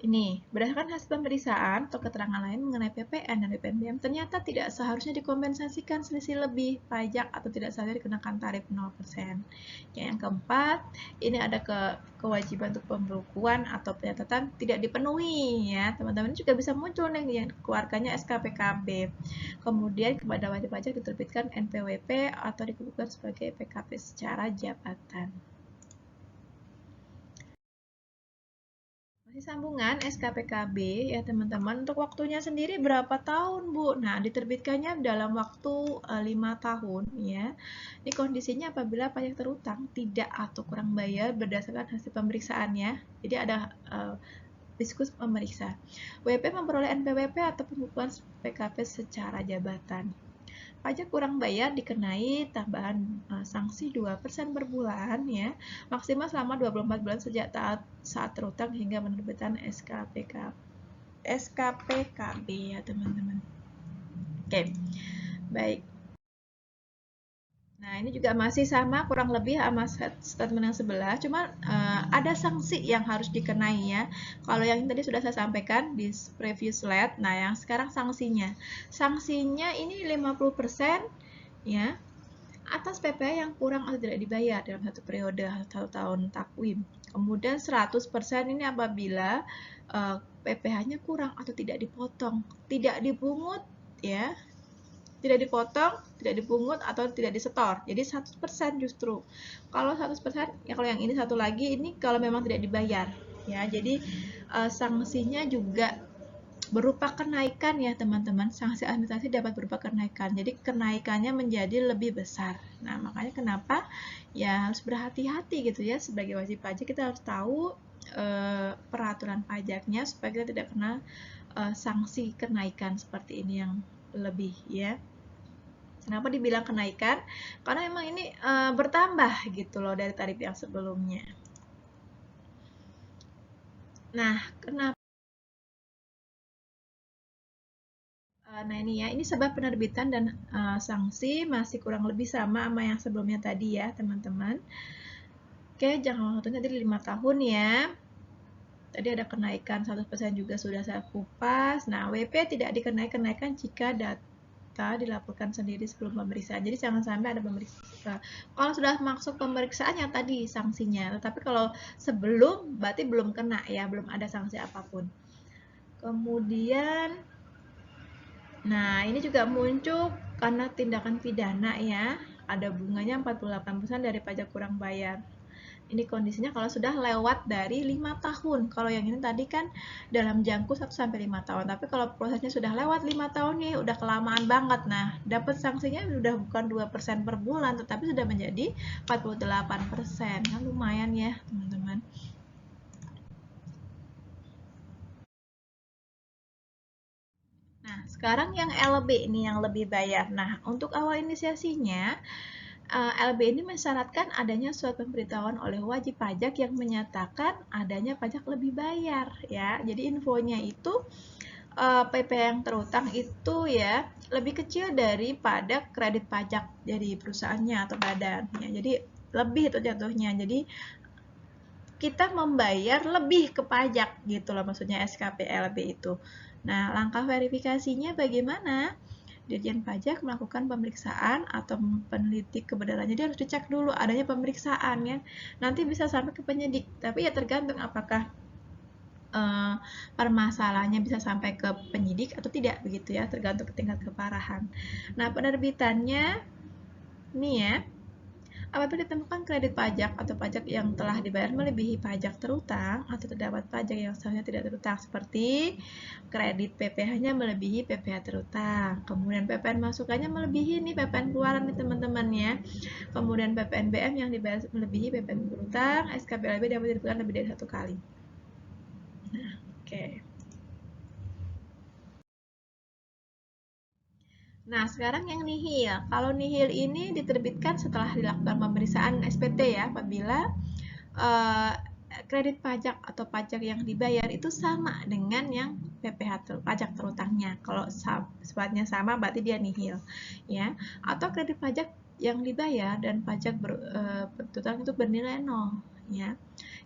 ini, berdasarkan hasil pemeriksaan atau keterangan lain mengenai PPN dan PPNBM, ternyata tidak seharusnya dikompensasikan selisih lebih pajak atau tidak seharusnya dikenakan tarif 0%. Yang keempat, ini ada kewajiban untuk pembukuan atau pencatatan tidak dipenuhi ya. Teman-teman juga bisa muncul nih yang keluarganya SKPKB. Kemudian kepada wajib pajak diterbitkan NPWP atau dikukuhkan sebagai PKP secara jabatan. Masih sambungan SKPKB ya teman-teman, untuk waktunya sendiri berapa tahun Bu? Nah, diterbitkannya dalam waktu 5 tahun ya. Ini kondisinya apabila pajak terutang tidak atau kurang bayar berdasarkan hasil pemeriksaannya. Jadi ada Fiskus pemeriksa. WP memperoleh NPWP atau pembukuan PKP secara jabatan. Pajak kurang bayar dikenai tambahan sanksi 2% per bulan ya, maksimal selama 24 bulan sejak saat terutang hingga penerbitan SKPKB ya teman-teman. Oke, baik. Nah, ini juga masih sama kurang lebih sama statement yang sebelah, cuma ada sanksi yang harus dikenai ya. Kalau yang tadi sudah saya sampaikan di previous slide, nah yang sekarang sanksinya. Sanksinya ini 50% ya atas PPh yang kurang atau tidak dibayar dalam satu periode 1 tahun takwim. Kemudian 100% ini apabila PPh-nya kurang atau tidak dipotong, tidak dipungut ya, tidak dipotong, tidak dipungut atau tidak disetor. Jadi 100% justru. Kalau 100% ya, kalau yang ini satu lagi ini kalau memang tidak dibayar ya. Jadi sanksinya juga berupa kenaikan ya teman-teman. Sanksi administrasi dapat berupa kenaikan. Jadi kenaikannya menjadi lebih besar. Nah, makanya kenapa ya harus berhati-hati gitu ya, sebagai wajib pajak kita harus tahu peraturan pajaknya supaya kita tidak kena sanksi kenaikan seperti ini yang lebih ya. Kenapa dibilang kenaikan? Karena memang ini bertambah gitu loh dari tarif yang sebelumnya. Nah, kenapa? Nah ini ya, ini sebab penerbitan dan sanksi masih kurang lebih sama yang sebelumnya tadi ya teman-teman. Oke, jangka waktunya tadi 5 tahun ya. Tadi ada kenaikan 100% juga sudah saya kupas. Nah, WP tidak dikenaikan jika data dilaporkan sendiri sebelum pemeriksaan. Jadi jangan sampai ada pemeriksaan. Kalau sudah masuk pemeriksaan yang tadi sanksinya, tetapi kalau sebelum berarti belum kena ya, belum ada sanksi apapun. Kemudian nah, ini juga muncul karena tindakan pidana ya, ada bunganya 48% dari pajak kurang bayar. Ini kondisinya kalau sudah lewat dari 5 tahun. Kalau yang ini tadi kan dalam jangka 1-5 tahun. Tapi kalau prosesnya sudah lewat 5 tahun nih, udah kelamaan banget. Nah, dapat sanksinya sudah bukan 2% per bulan, tetapi sudah menjadi 48%. Nah, lumayan ya, teman-teman. Nah, sekarang yang LB ini yang lebih bayar. Nah, untuk awal inisiasinya, LB ini mensyaratkan adanya surat pemberitahuan oleh wajib pajak yang menyatakan adanya pajak lebih bayar ya. Jadi infonya itu PP yang terutang itu ya lebih kecil daripada kredit pajak dari perusahaannya atau badan ya. Jadi lebih itu jatuhnya. Jadi kita membayar lebih ke pajak gitu loh maksudnya SKP LB itu. Nah, langkah verifikasinya bagaimana? Dirjen Pajak melakukan pemeriksaan atau peneliti kebenarannya. Jadi harus dicek dulu adanya pemeriksaan ya. Nanti bisa sampai ke penyidik, tapi ya tergantung apakah permasalahannya bisa sampai ke penyidik atau tidak begitu ya, tergantung tingkat keparahan. Nah, penerbitannya nih ya. Apabila ditemukan kredit pajak atau pajak yang telah dibayar melebihi pajak terutang atau terdapat pajak yang seharusnya tidak terutang seperti kredit PPh-nya melebihi PPh terutang, kemudian PPN masukannya melebihi nih PPN keluaran nih teman-teman ya, kemudian PPNBM yang dibayar melebihi PPN terutang, SKPLB dapat diberikan lebih dari 1 kali. Nah, oke. Nah, sekarang yang nihil. Kalau nihil ini diterbitkan setelah dilakukan pemeriksaan SPT ya, apabila kredit pajak atau pajak yang dibayar itu sama dengan yang PPh pajak terutangnya. Kalau sifatnya sama berarti dia nihil ya. Atau kredit pajak yang dibayar dan pajak terutang itu bernilai 0 ya.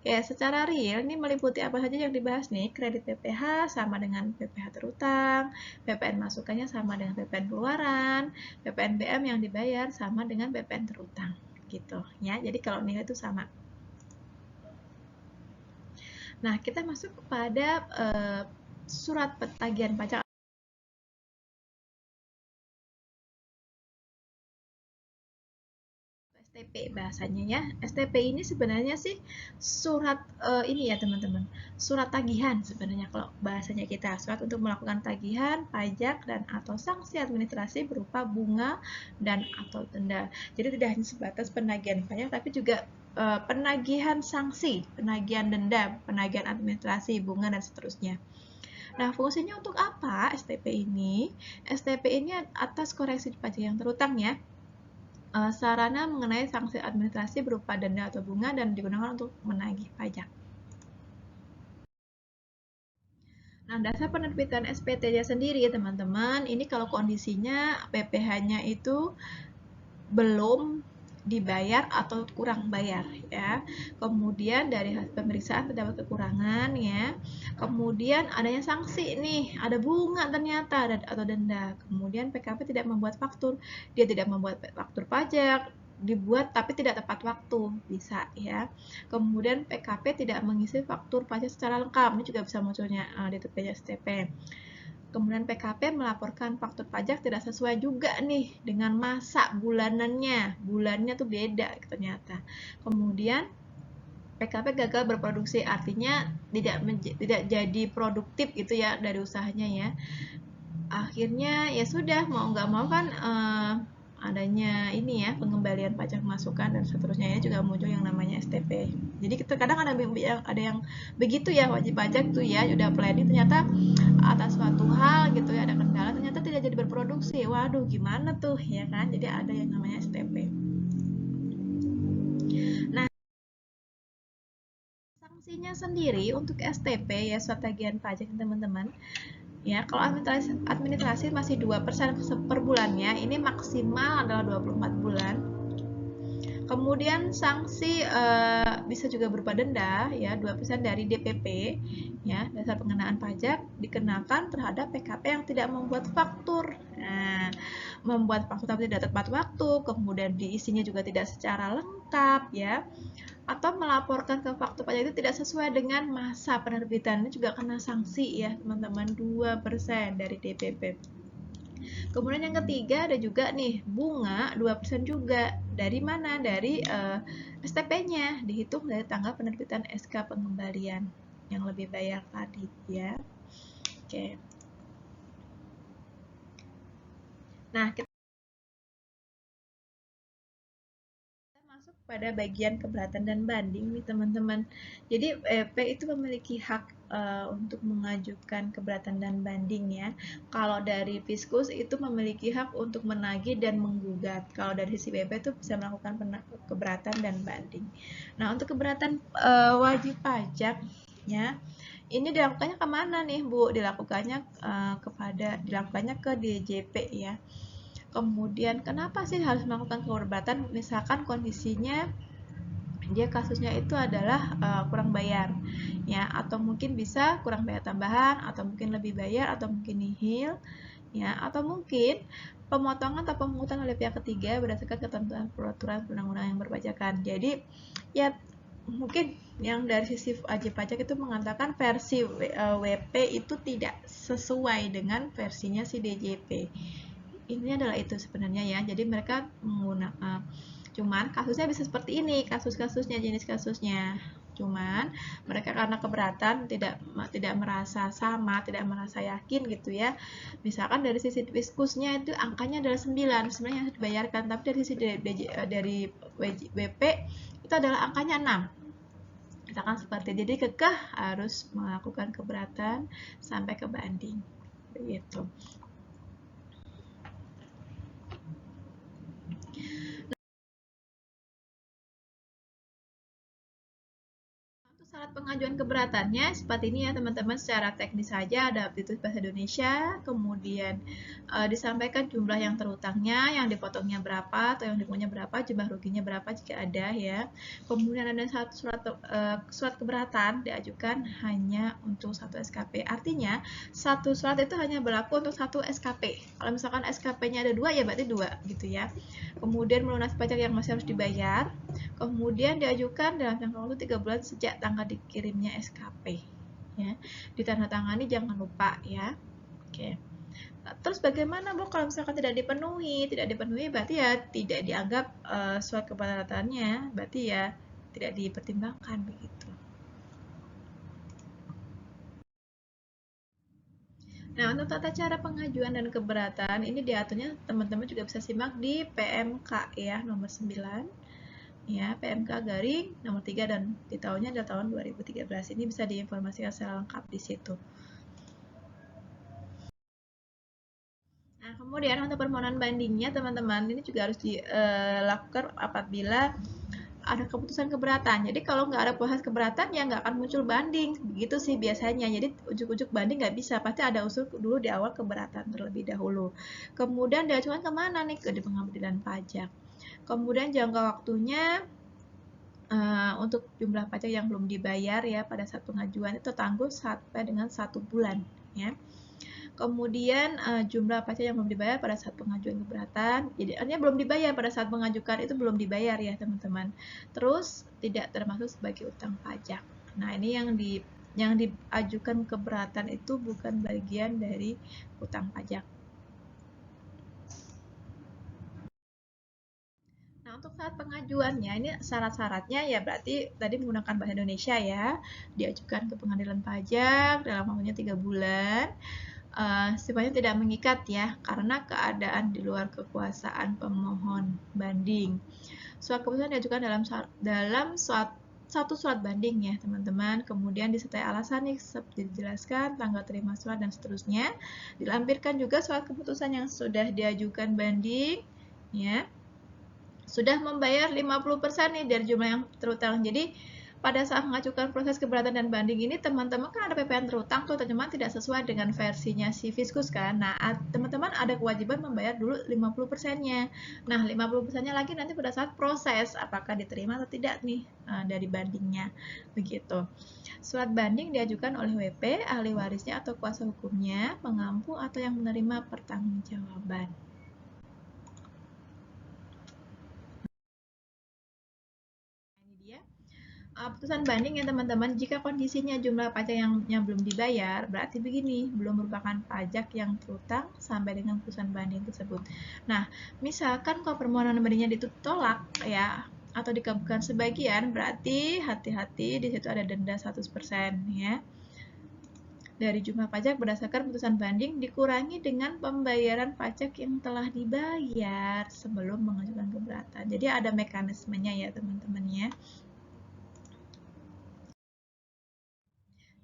Ya, secara real ini meliputi apa saja yang dibahas nih. Kredit PPh sama dengan PPh terutang, PPN masukannya sama dengan PPN keluaran, PPNBM yang dibayar sama dengan PPN terutang gitu ya. Jadi kalau nilai itu sama. Nah, kita masuk kepada surat tagihan pajak STP bahasanya ya. STP ini sebenarnya sih surat ini ya teman-teman. Surat tagihan sebenarnya kalau bahasanya kita. Surat untuk melakukan tagihan, pajak dan atau sanksi administrasi berupa bunga dan atau denda. Jadi tidak hanya sebatas penagihan pajak tapi juga penagihan sanksi, penagihan denda, penagihan administrasi, bunga dan seterusnya. Nah, fungsinya untuk apa STP ini? STP ini atas koreksi pajak yang terutang ya. Sarana mengenai sanksi administrasi berupa denda atau bunga dan digunakan untuk menagih pajak. Nah, dasar penerbitan SPT-nya sendiri teman-teman, ini kalau kondisinya PPh-nya itu belum dibayar atau kurang bayar ya. Kemudian dari hasil pemeriksaan terdapat kekurangan ya. Kemudian adanya sanksi nih, ada bunga ternyata atau denda. Kemudian PKP tidak membuat faktur, dia tidak membuat faktur pajak, dibuat tapi tidak tepat waktu, bisa ya. Kemudian PKP tidak mengisi faktur pajak secara lengkap, ini juga bisa munculnya di STP. Kemudian PKP melaporkan faktur pajak tidak sesuai juga nih dengan masa bulanannya. Bulannya tuh beda ternyata. Kemudian PKP gagal berproduksi, artinya tidak jadi produktif gitu ya dari usahanya ya. Akhirnya ya sudah mau nggak mau kan adanya ini ya pengembalian pajak masukan dan seterusnya ya juga muncul yang namanya STP. Jadi kadang ada yang begitu ya wajib pajak tuh ya udah planning ternyata atas suatu hal gitu ya ada kendala ternyata tidak jadi berproduksi. Waduh gimana tuh ya kan? Jadi ada yang namanya STP. Nah, sanksinya sendiri untuk STP ya surat tagihan pajak teman-teman. Ya, kalau administrasi masih 2% per bulannya, ini maksimal adalah 24 bulan. Kemudian sanksi bisa juga berupa denda ya 2% dari DPP ya, dasar pengenaan pajak dikenakan terhadap PKP yang tidak membuat faktur. Nah, membuat faktur tapi tidak tepat waktu, kemudian diisinya juga tidak secara lengkap ya. Atau melaporkan ke faktur pajak itu tidak sesuai dengan masa penerbitan, ini juga kena sanksi ya, teman-teman, 2% dari DPP. Kemudian yang ketiga ada juga nih bunga 2% juga. Dari mana? Dari STP-nya, dihitung dari tanggal penerbitan SK pengembalian yang lebih bayar tadi ya. Oke. Nah, kita masuk pada bagian keberatan dan banding nih teman-teman. Jadi EP itu memiliki hak untuk mengajukan keberatan dan banding ya. Kalau dari Fiskus itu memiliki hak untuk menagih dan menggugat. Kalau dari sisi BP itu bisa melakukan keberatan dan banding. Nah, untuk keberatan wajib pajak ya, ini dilakukannya kemana nih Bu? Dilakukannya ke DJP ya. Kemudian kenapa sih harus melakukan keberatan? Misalkan kondisinya dia kasusnya itu adalah kurang bayar ya, atau mungkin bisa kurang bayar tambahan, atau mungkin lebih bayar, atau mungkin nihil ya, atau mungkin pemotongan atau pemungutan oleh pihak ketiga berdasarkan ketentuan peraturan perundang-undangan yang berpajakan. Jadi ya mungkin yang dari sisi wajib pajak itu mengatakan versi WP itu tidak sesuai dengan versinya si DJP. Ini adalah itu sebenarnya ya. Jadi mereka menggunakan cuman kasusnya bisa seperti ini, kasus-kasusnya, jenis kasusnya. Cuman mereka karena keberatan tidak merasa sama, tidak merasa yakin gitu ya. Misalkan dari sisi fiskusnya itu angkanya adalah 9 sebenarnya yang dibayarkan, tapi dari sisi dari WP itu adalah angkanya 6. Misalkan seperti jadi kekeh harus melakukan keberatan sampai ke banding. Begitu. Syarat pengajuan keberatannya seperti ini ya teman-teman, secara teknis saja ada aptitude bahasa Indonesia, kemudian disampaikan jumlah yang terutangnya, yang dipotongnya berapa atau yang dipunnya berapa, jumlah ruginya berapa jika ada ya. Kemudian ada satu surat keberatan diajukan hanya untuk satu SKP. Artinya satu surat itu hanya berlaku untuk satu SKP. Kalau misalkan SKP-nya ada 2 ya berarti 2 gitu ya. Kemudian melunasi pajak yang masih harus dibayar. Kemudian diajukan dalam jangka waktu 3 bulan sejak tanggal dikirimnya SKP ya. Ditandatangani jangan lupa ya. Oke. Nah, terus bagaimana Bu kalau misalkan tidak dipenuhi? Tidak dipenuhi berarti ya tidak dianggap surat keberatannya, berarti ya tidak dipertimbangkan begitu. Nah, untuk tata cara pengajuan dan keberatan ini diaturnya teman-teman juga bisa simak di PMK ya nomor 9 ya, PMK garing nomor 3 dan di tahunnya adalah tahun 2013. Ini bisa diinformasikan secara lengkap di situ. Nah, kemudian untuk permohonan bandingnya teman-teman ini juga harus dilakukan apabila ada keputusan keberatan. Jadi kalau nggak ada proses keberatan ya nggak akan muncul banding. Begitu sih biasanya. Jadi ujuk-ujuk banding nggak bisa. Pasti ada usul dulu di awal keberatan terlebih dahulu. Kemudian diajukan kemana nih? Ke di pengadilan pajak. Kemudian jangka waktunya untuk jumlah pajak yang belum dibayar ya pada saat pengajuan itu tangguh sampai dengan 1 bulan ya. Kemudian jumlah pajak yang belum dibayar pada saat pengajuan keberatan, jadi artinya belum dibayar pada saat mengajukan itu belum dibayar ya teman-teman. Terus tidak termasuk sebagai utang pajak. Nah ini yang diajukan keberatan itu bukan bagian dari utang pajak. Nah, untuk saat pengajuannya, ini syarat-syaratnya ya berarti tadi menggunakan bahasa Indonesia ya, diajukan ke pengadilan pajak dalam waktunya 3 bulan, sifatnya tidak mengikat ya, karena keadaan di luar kekuasaan pemohon banding. Surat keputusan diajukan dalam satu surat banding ya teman-teman, kemudian disertai alasan nih seperti dijelaskan, tanggal terima surat dan seterusnya. Dilampirkan juga surat keputusan yang sudah diajukan banding ya, sudah membayar 50% nih dari jumlah yang terutang. Jadi pada saat mengajukan proses keberatan dan banding ini teman-teman kan ada PPN terutang tuh, teman-teman tidak sesuai dengan versinya si Fiskus kan. Nah, teman-teman ada kewajiban membayar dulu 50%-nya. Nah, 50%-nya lagi nanti pada saat proses apakah diterima atau tidak nih dari bandingnya. Begitu. Surat banding diajukan oleh WP, ahli warisnya atau kuasa hukumnya, pengampu atau yang menerima pertanggungjawaban. Putusan banding ya teman-teman, jika kondisinya jumlah pajak yang belum dibayar, berarti begini, belum merupakan pajak yang terutang sampai dengan putusan banding tersebut. Nah, misalkan kalau permohonan bandingnya ditolak ya, atau dikabulkan sebagian, berarti hati-hati di situ ada denda 100% ya. Dari jumlah pajak berdasarkan putusan banding dikurangi dengan pembayaran pajak yang telah dibayar sebelum mengajukan keberatan. Jadi ada mekanismenya ya teman-teman ya.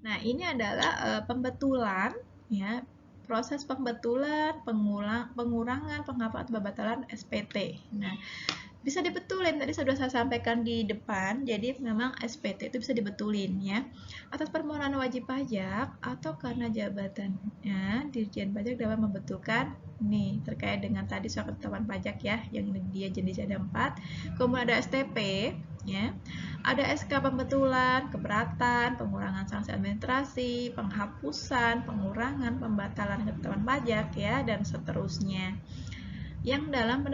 Nah, ini adalah pembetulan ya, proses pembetulan, pengurangan, penghapusan atau pembatalan SPT. Nah, bisa dibetulin, tadi sudah saya sampaikan di depan, jadi memang SPT itu bisa dibetulin ya. Atas permohonan wajib pajak atau karena jabatannya, Dirjen Pajak dapat membetulkan nih terkait dengan tadi soal ketetapan pajak ya, yang dia jenisnya ada 4. Kemudian ada STP ya. Ada SK pembetulan, keberatan, pengurangan sanksi administrasi, penghapusan, pengurangan, pembatalan ketetapan pajak ya, dan seterusnya. Yang dalam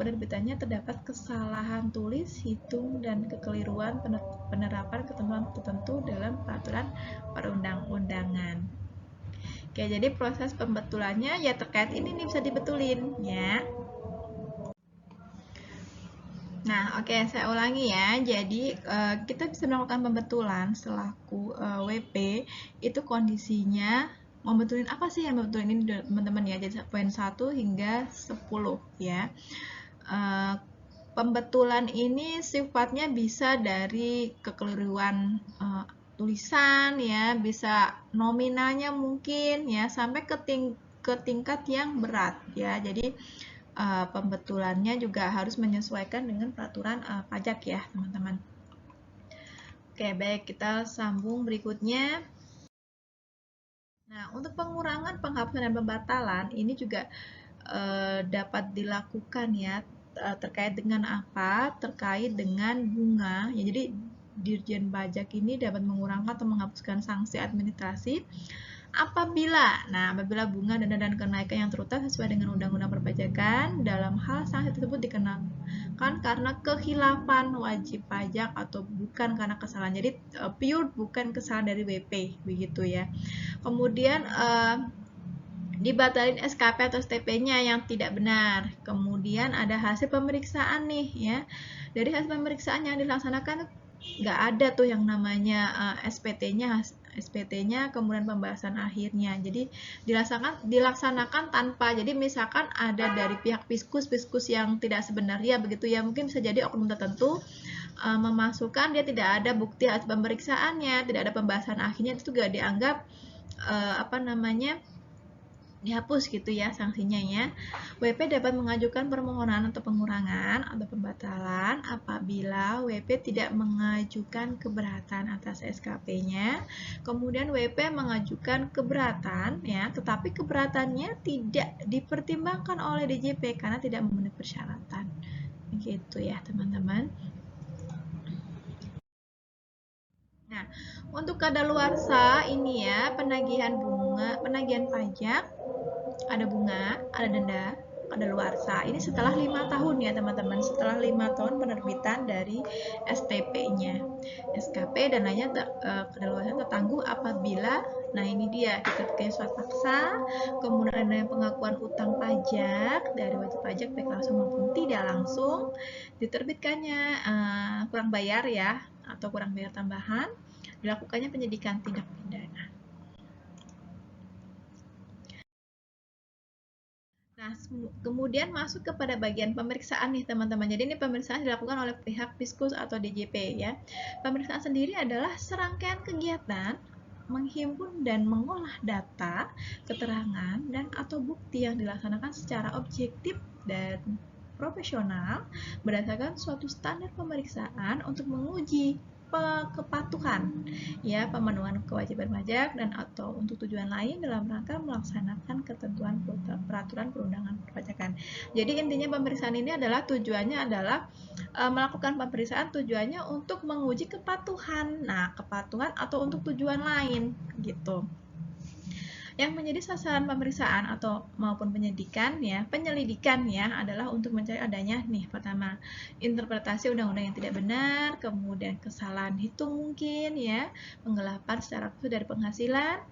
penerbitannya terdapat kesalahan tulis, hitung, dan kekeliruan penerapan ketentuan tertentu dalam peraturan perundang-undangan. Oke, jadi proses pembetulannya ya terkait ini nih bisa dibetulin ya. Nah, oke, saya ulangi ya. Jadi, kita bisa melakukan pembetulan selaku WP itu kondisinya membetulin apa sih yang membetulin ini teman-teman ya. Jadi poin 1 hingga 10 ya. Pembetulan ini sifatnya bisa dari kekeliruan tulisan ya, bisa nominalnya mungkin ya, sampai ke tingkat yang berat ya. Jadi pembetulannya juga harus menyesuaikan dengan peraturan pajak ya teman-teman. Oke, baik, kita sambung berikutnya. Nah, untuk pengurangan, penghapusan, dan pembatalan ini juga dapat dilakukan ya, terkait dengan apa? Terkait dengan bunga ya. Jadi Dirjen Pajak ini dapat mengurangi atau menghapuskan sanksi administrasi apabila bunga, denda, dan kenaikan yang terutang sesuai dengan Undang-Undang Perpajakan, dalam hal sanksi tersebut dikenakan karena kekhilafan wajib pajak atau bukan karena kesalahan. Jadi pure bukan kesalahan dari WP begitu ya. Kemudian dibatalin SKP atau STP-nya yang tidak benar. Kemudian ada hasil pemeriksaan nih ya. Dari hasil pemeriksaan yang dilaksanakan nggak ada tuh yang namanya SPT-nya kemudian pembahasan akhirnya. Jadi dilaksanakan tanpa. Jadi misalkan ada dari pihak fiskus yang tidak sebenarnya begitu ya, mungkin bisa jadi oknum tertentu memasukkan dia tidak ada bukti hasil pemeriksaannya, tidak ada pembahasan akhirnya, itu juga dianggap dihapus gitu ya sanksinya ya. WP dapat mengajukan permohonan untuk pengurangan atau pembatalan apabila WP tidak mengajukan keberatan atas SKP-nya. Kemudian WP mengajukan keberatan ya, tetapi keberatannya tidak dipertimbangkan oleh DJP karena tidak memenuhi persyaratan. Gitu ya, teman-teman. Nah, untuk kadaluarsa ini ya, penagihan pajak, ada bunga, ada denda, kadaluarsa. Ini setelah 5 tahun ya teman-teman, setelah 5 tahun penerbitan dari STP-nya. SKP dan lainnya kadaluarsa tertangguh apabila, nah ini dia, diterbitkan surat paksa, kemudian ada pengakuan utang pajak dari wajib pajak baik langsung maupun tidak langsung, diterbitkannya kurang bayar ya, atau kurang bayar tambahan, dilakukannya penyidikan tindak pidana. Nah, kemudian masuk kepada bagian pemeriksaan nih teman-teman. Jadi ini pemeriksaan dilakukan oleh pihak Fiskus atau DJP ya. Pemeriksaan sendiri adalah serangkaian kegiatan menghimpun dan mengolah data, keterangan, dan atau bukti yang dilaksanakan secara objektif dan profesional berdasarkan suatu standar pemeriksaan untuk menguji kepatuhan ya, pemenuhan kewajiban pajak dan atau untuk tujuan lain dalam rangka melaksanakan ketentuan peraturan perundangan perpajakan. Jadi intinya pemeriksaan ini adalah tujuannya adalah melakukan pemeriksaan tujuannya untuk menguji kepatuhan. Nah, kepatuhan atau untuk tujuan lain gitu. Yang menjadi sasaran pemeriksaan atau maupun penyelidikan ya adalah untuk mencari adanya nih pertama interpretasi undang-undang yang tidak benar, kemudian kesalahan hitung mungkin ya, penggelapan secara khusus dari penghasilan,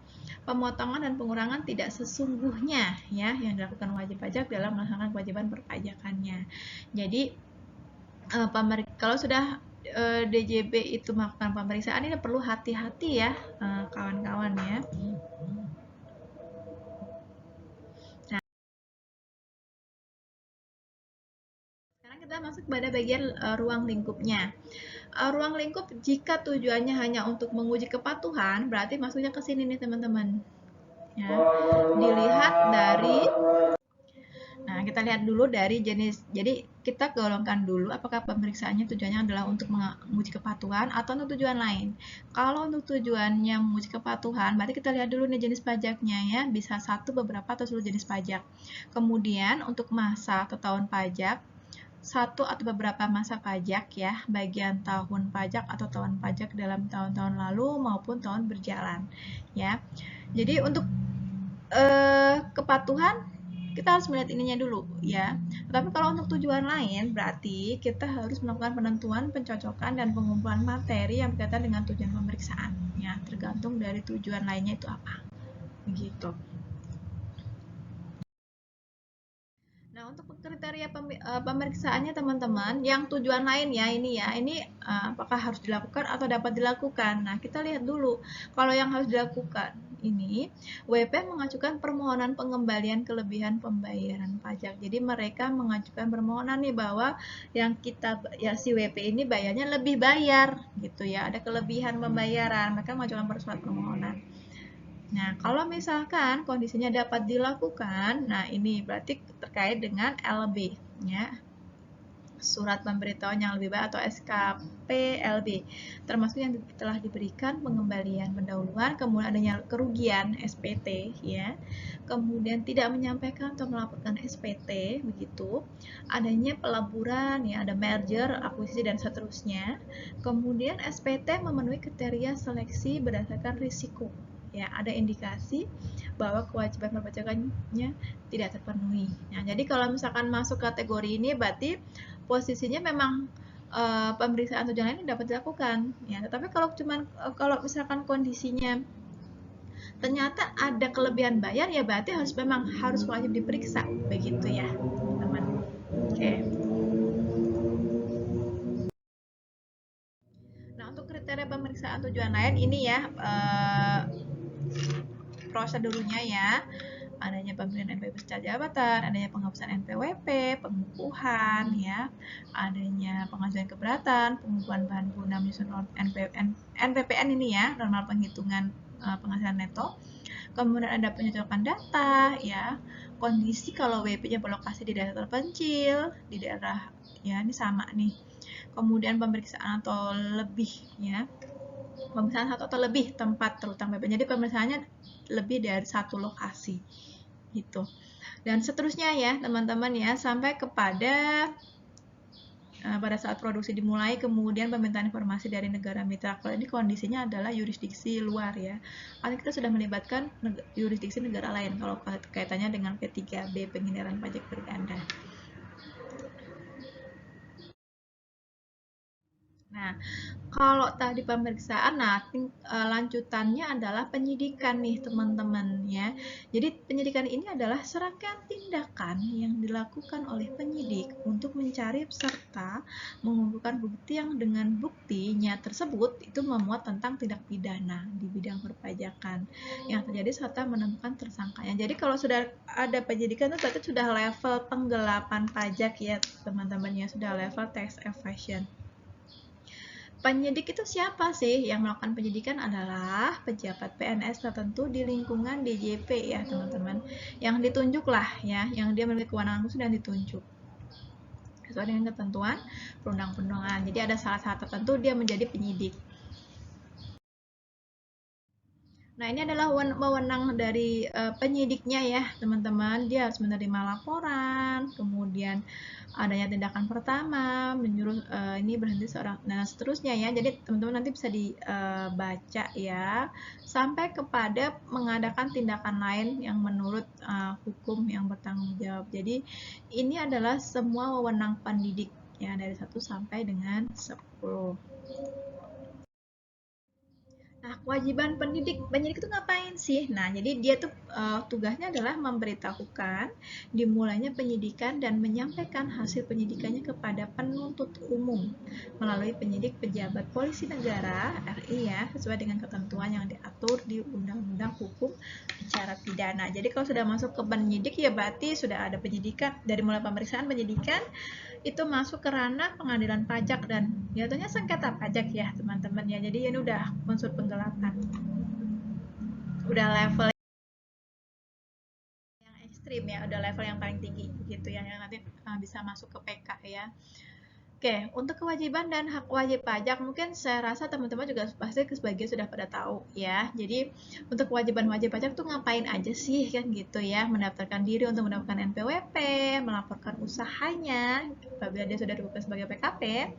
pemotongan dan pengurangan tidak sesungguhnya ya yang dilakukan wajib pajak dalam melaksanakan kewajiban perpajakannya. Jadi kalau sudah DJP itu melakukan pemeriksaan ini perlu hati-hati ya kawan-kawan ya. Sekarang kita masuk pada bagian ruang lingkupnya. Ruang lingkup jika tujuannya hanya untuk menguji kepatuhan, berarti masuknya ke sini nih teman-teman. Ya. Dilihat dari Nah, kita lihat dulu dari jenis. Jadi, kita golongkan dulu apakah pemeriksaannya tujuannya adalah untuk menguji kepatuhan atau untuk tujuan lain. Kalau untuk tujuannya menguji kepatuhan, berarti kita lihat dulu nih jenis pajaknya ya, bisa satu, beberapa, atau seluruh jenis pajak. Kemudian, untuk masa atau tahun pajak, satu atau beberapa masa pajak ya, bagian tahun pajak atau tahun pajak dalam tahun-tahun lalu maupun tahun berjalan ya. Jadi untuk kepatuhan kita harus melihat ininya dulu ya. Tapi kalau untuk tujuan lain berarti kita harus melakukan penentuan, pencocokan dan pengumpulan materi yang berkaitan dengan tujuan pemeriksaan ya, tergantung dari tujuan lainnya itu apa. Begitu. Nah, untuk kriteria pemeriksaannya teman-teman, yang tujuan lain ya ini apakah harus dilakukan atau dapat dilakukan. Nah, kita lihat dulu. Kalau yang harus dilakukan ini, WP mengajukan permohonan pengembalian kelebihan pembayaran pajak. Jadi mereka mengajukan permohonan nih bahwa yang si WP ini bayarnya lebih bayar gitu ya. Ada kelebihan pembayaran. Mereka mengajukan surat permohonan. Nah, kalau misalkan kondisinya dapat dilakukan, nah ini berarti terkait dengan LB, ya. Surat pemberitahuan yang lebih baik atau SKPLB, termasuk yang telah diberikan pengembalian pendahuluan, kemudian adanya kerugian SPT, ya. Kemudian tidak menyampaikan atau melaporkan SPT, begitu. Adanya pelaburan, ya, ada merger, akuisisi dan seterusnya. Kemudian SPT memenuhi kriteria seleksi berdasarkan risiko. Ya, ada indikasi bahwa kewajiban perpajakannya tidak terpenuhi. Nah, jadi kalau misalkan masuk kategori ini berarti posisinya memang pemeriksaan tujuan lain dapat dilakukan ya. Tetapi kalau misalkan kondisinya ternyata ada kelebihan bayar ya berarti memang harus wajib diperiksa begitu ya, teman-teman. Oke. Nah, untuk kriteria pemeriksaan tujuan lain ini ya prosedurnya ya, adanya pemberian NPWP secara jabatan, adanya penghapusan NPWP, pengukuhan ya, adanya pengajuan keberatan, pengukuhan bahan guna menyusun NPPN ini ya, normal penghitungan penghasilan neto. Kemudian ada pencocokan data ya, kondisi kalau WP-nya berlokasi di daerah terpencil, di daerah ya ini sama nih. Kemudian pemeriksaan atau lebih ya, pemeriksaan satu atau lebih tempat terutama WP. Jadi pemeriksaannya lebih dari satu lokasi gitu. Dan seterusnya ya teman-teman ya, sampai kepada pada saat produksi dimulai, kemudian permintaan informasi dari negara mitra. Kalau ini kondisinya adalah yurisdiksi luar ya. Artinya kita sudah melibatkan yurisdiksi negara lain kalau kaitannya dengan P3B, penghindaran pajak berganda. Nah, kalau tadi pemeriksaan, lanjutannya adalah penyidikan nih teman-teman ya. Jadi penyidikan ini adalah serangkaian tindakan yang dilakukan oleh penyidik untuk mencari serta mengumpulkan bukti yang dengan buktinya tersebut itu memuat tentang tindak pidana di bidang perpajakan yang terjadi serta menemukan tersangkanya. Jadi kalau sudah ada penyidikan itu berarti sudah level penggelapan pajak ya teman-teman ya, sudah level tax evasion. Penyidik itu siapa sih? Yang melakukan penyidikan adalah pejabat PNS tertentu di lingkungan DJP ya teman-teman. Yang ditunjuk lah ya, yang dia memiliki kewenangan khusus dan ditunjuk sesuai dengan ketentuan perundang-undangan. Jadi ada salah satu tertentu dia menjadi penyidik. Nah, ini adalah wewenang dari penyidiknya ya, teman-teman. Dia harus menerima laporan, kemudian adanya tindakan pertama, menyuruh ini berhenti seorang, nah seterusnya ya. Jadi teman-teman nanti bisa dibaca ya, sampai kepada mengadakan tindakan lain yang menurut hukum yang bertanggung jawab. Jadi ini adalah semua wewenang pendidik ya, dari 1 sampai dengan 10. Nah, kewajiban pendidik itu ngapain sih? Nah, jadi dia tuh tugasnya adalah memberitahukan dimulainya penyidikan dan menyampaikan hasil penyidikannya kepada penuntut umum melalui penyidik pejabat polisi negara RI ya, sesuai dengan ketentuan yang diatur di Undang-Undang Hukum Acara Pidana. Jadi kalau sudah masuk ke penyidik ya berarti sudah ada penyidikan, dari mulai pemeriksaan, penyidikan, itu masuk ke ranah pengadilan pajak dan jatuhnya sengketa pajak ya teman-teman ya. Jadi ini udah unsur penggelapan, udah level yang ekstrim ya, udah level yang paling tinggi gitu ya, yang nanti bisa masuk ke PK ya. Oke, untuk kewajiban dan hak wajib pajak mungkin saya rasa teman-teman juga pasti sebagian sudah pada tahu ya. Jadi untuk kewajiban wajib pajak tuh ngapain aja sih kan gitu ya? Mendaftarkan diri untuk mendapatkan NPWP, melaporkan usahanya apabila dia sudah dibuka sebagai PKP,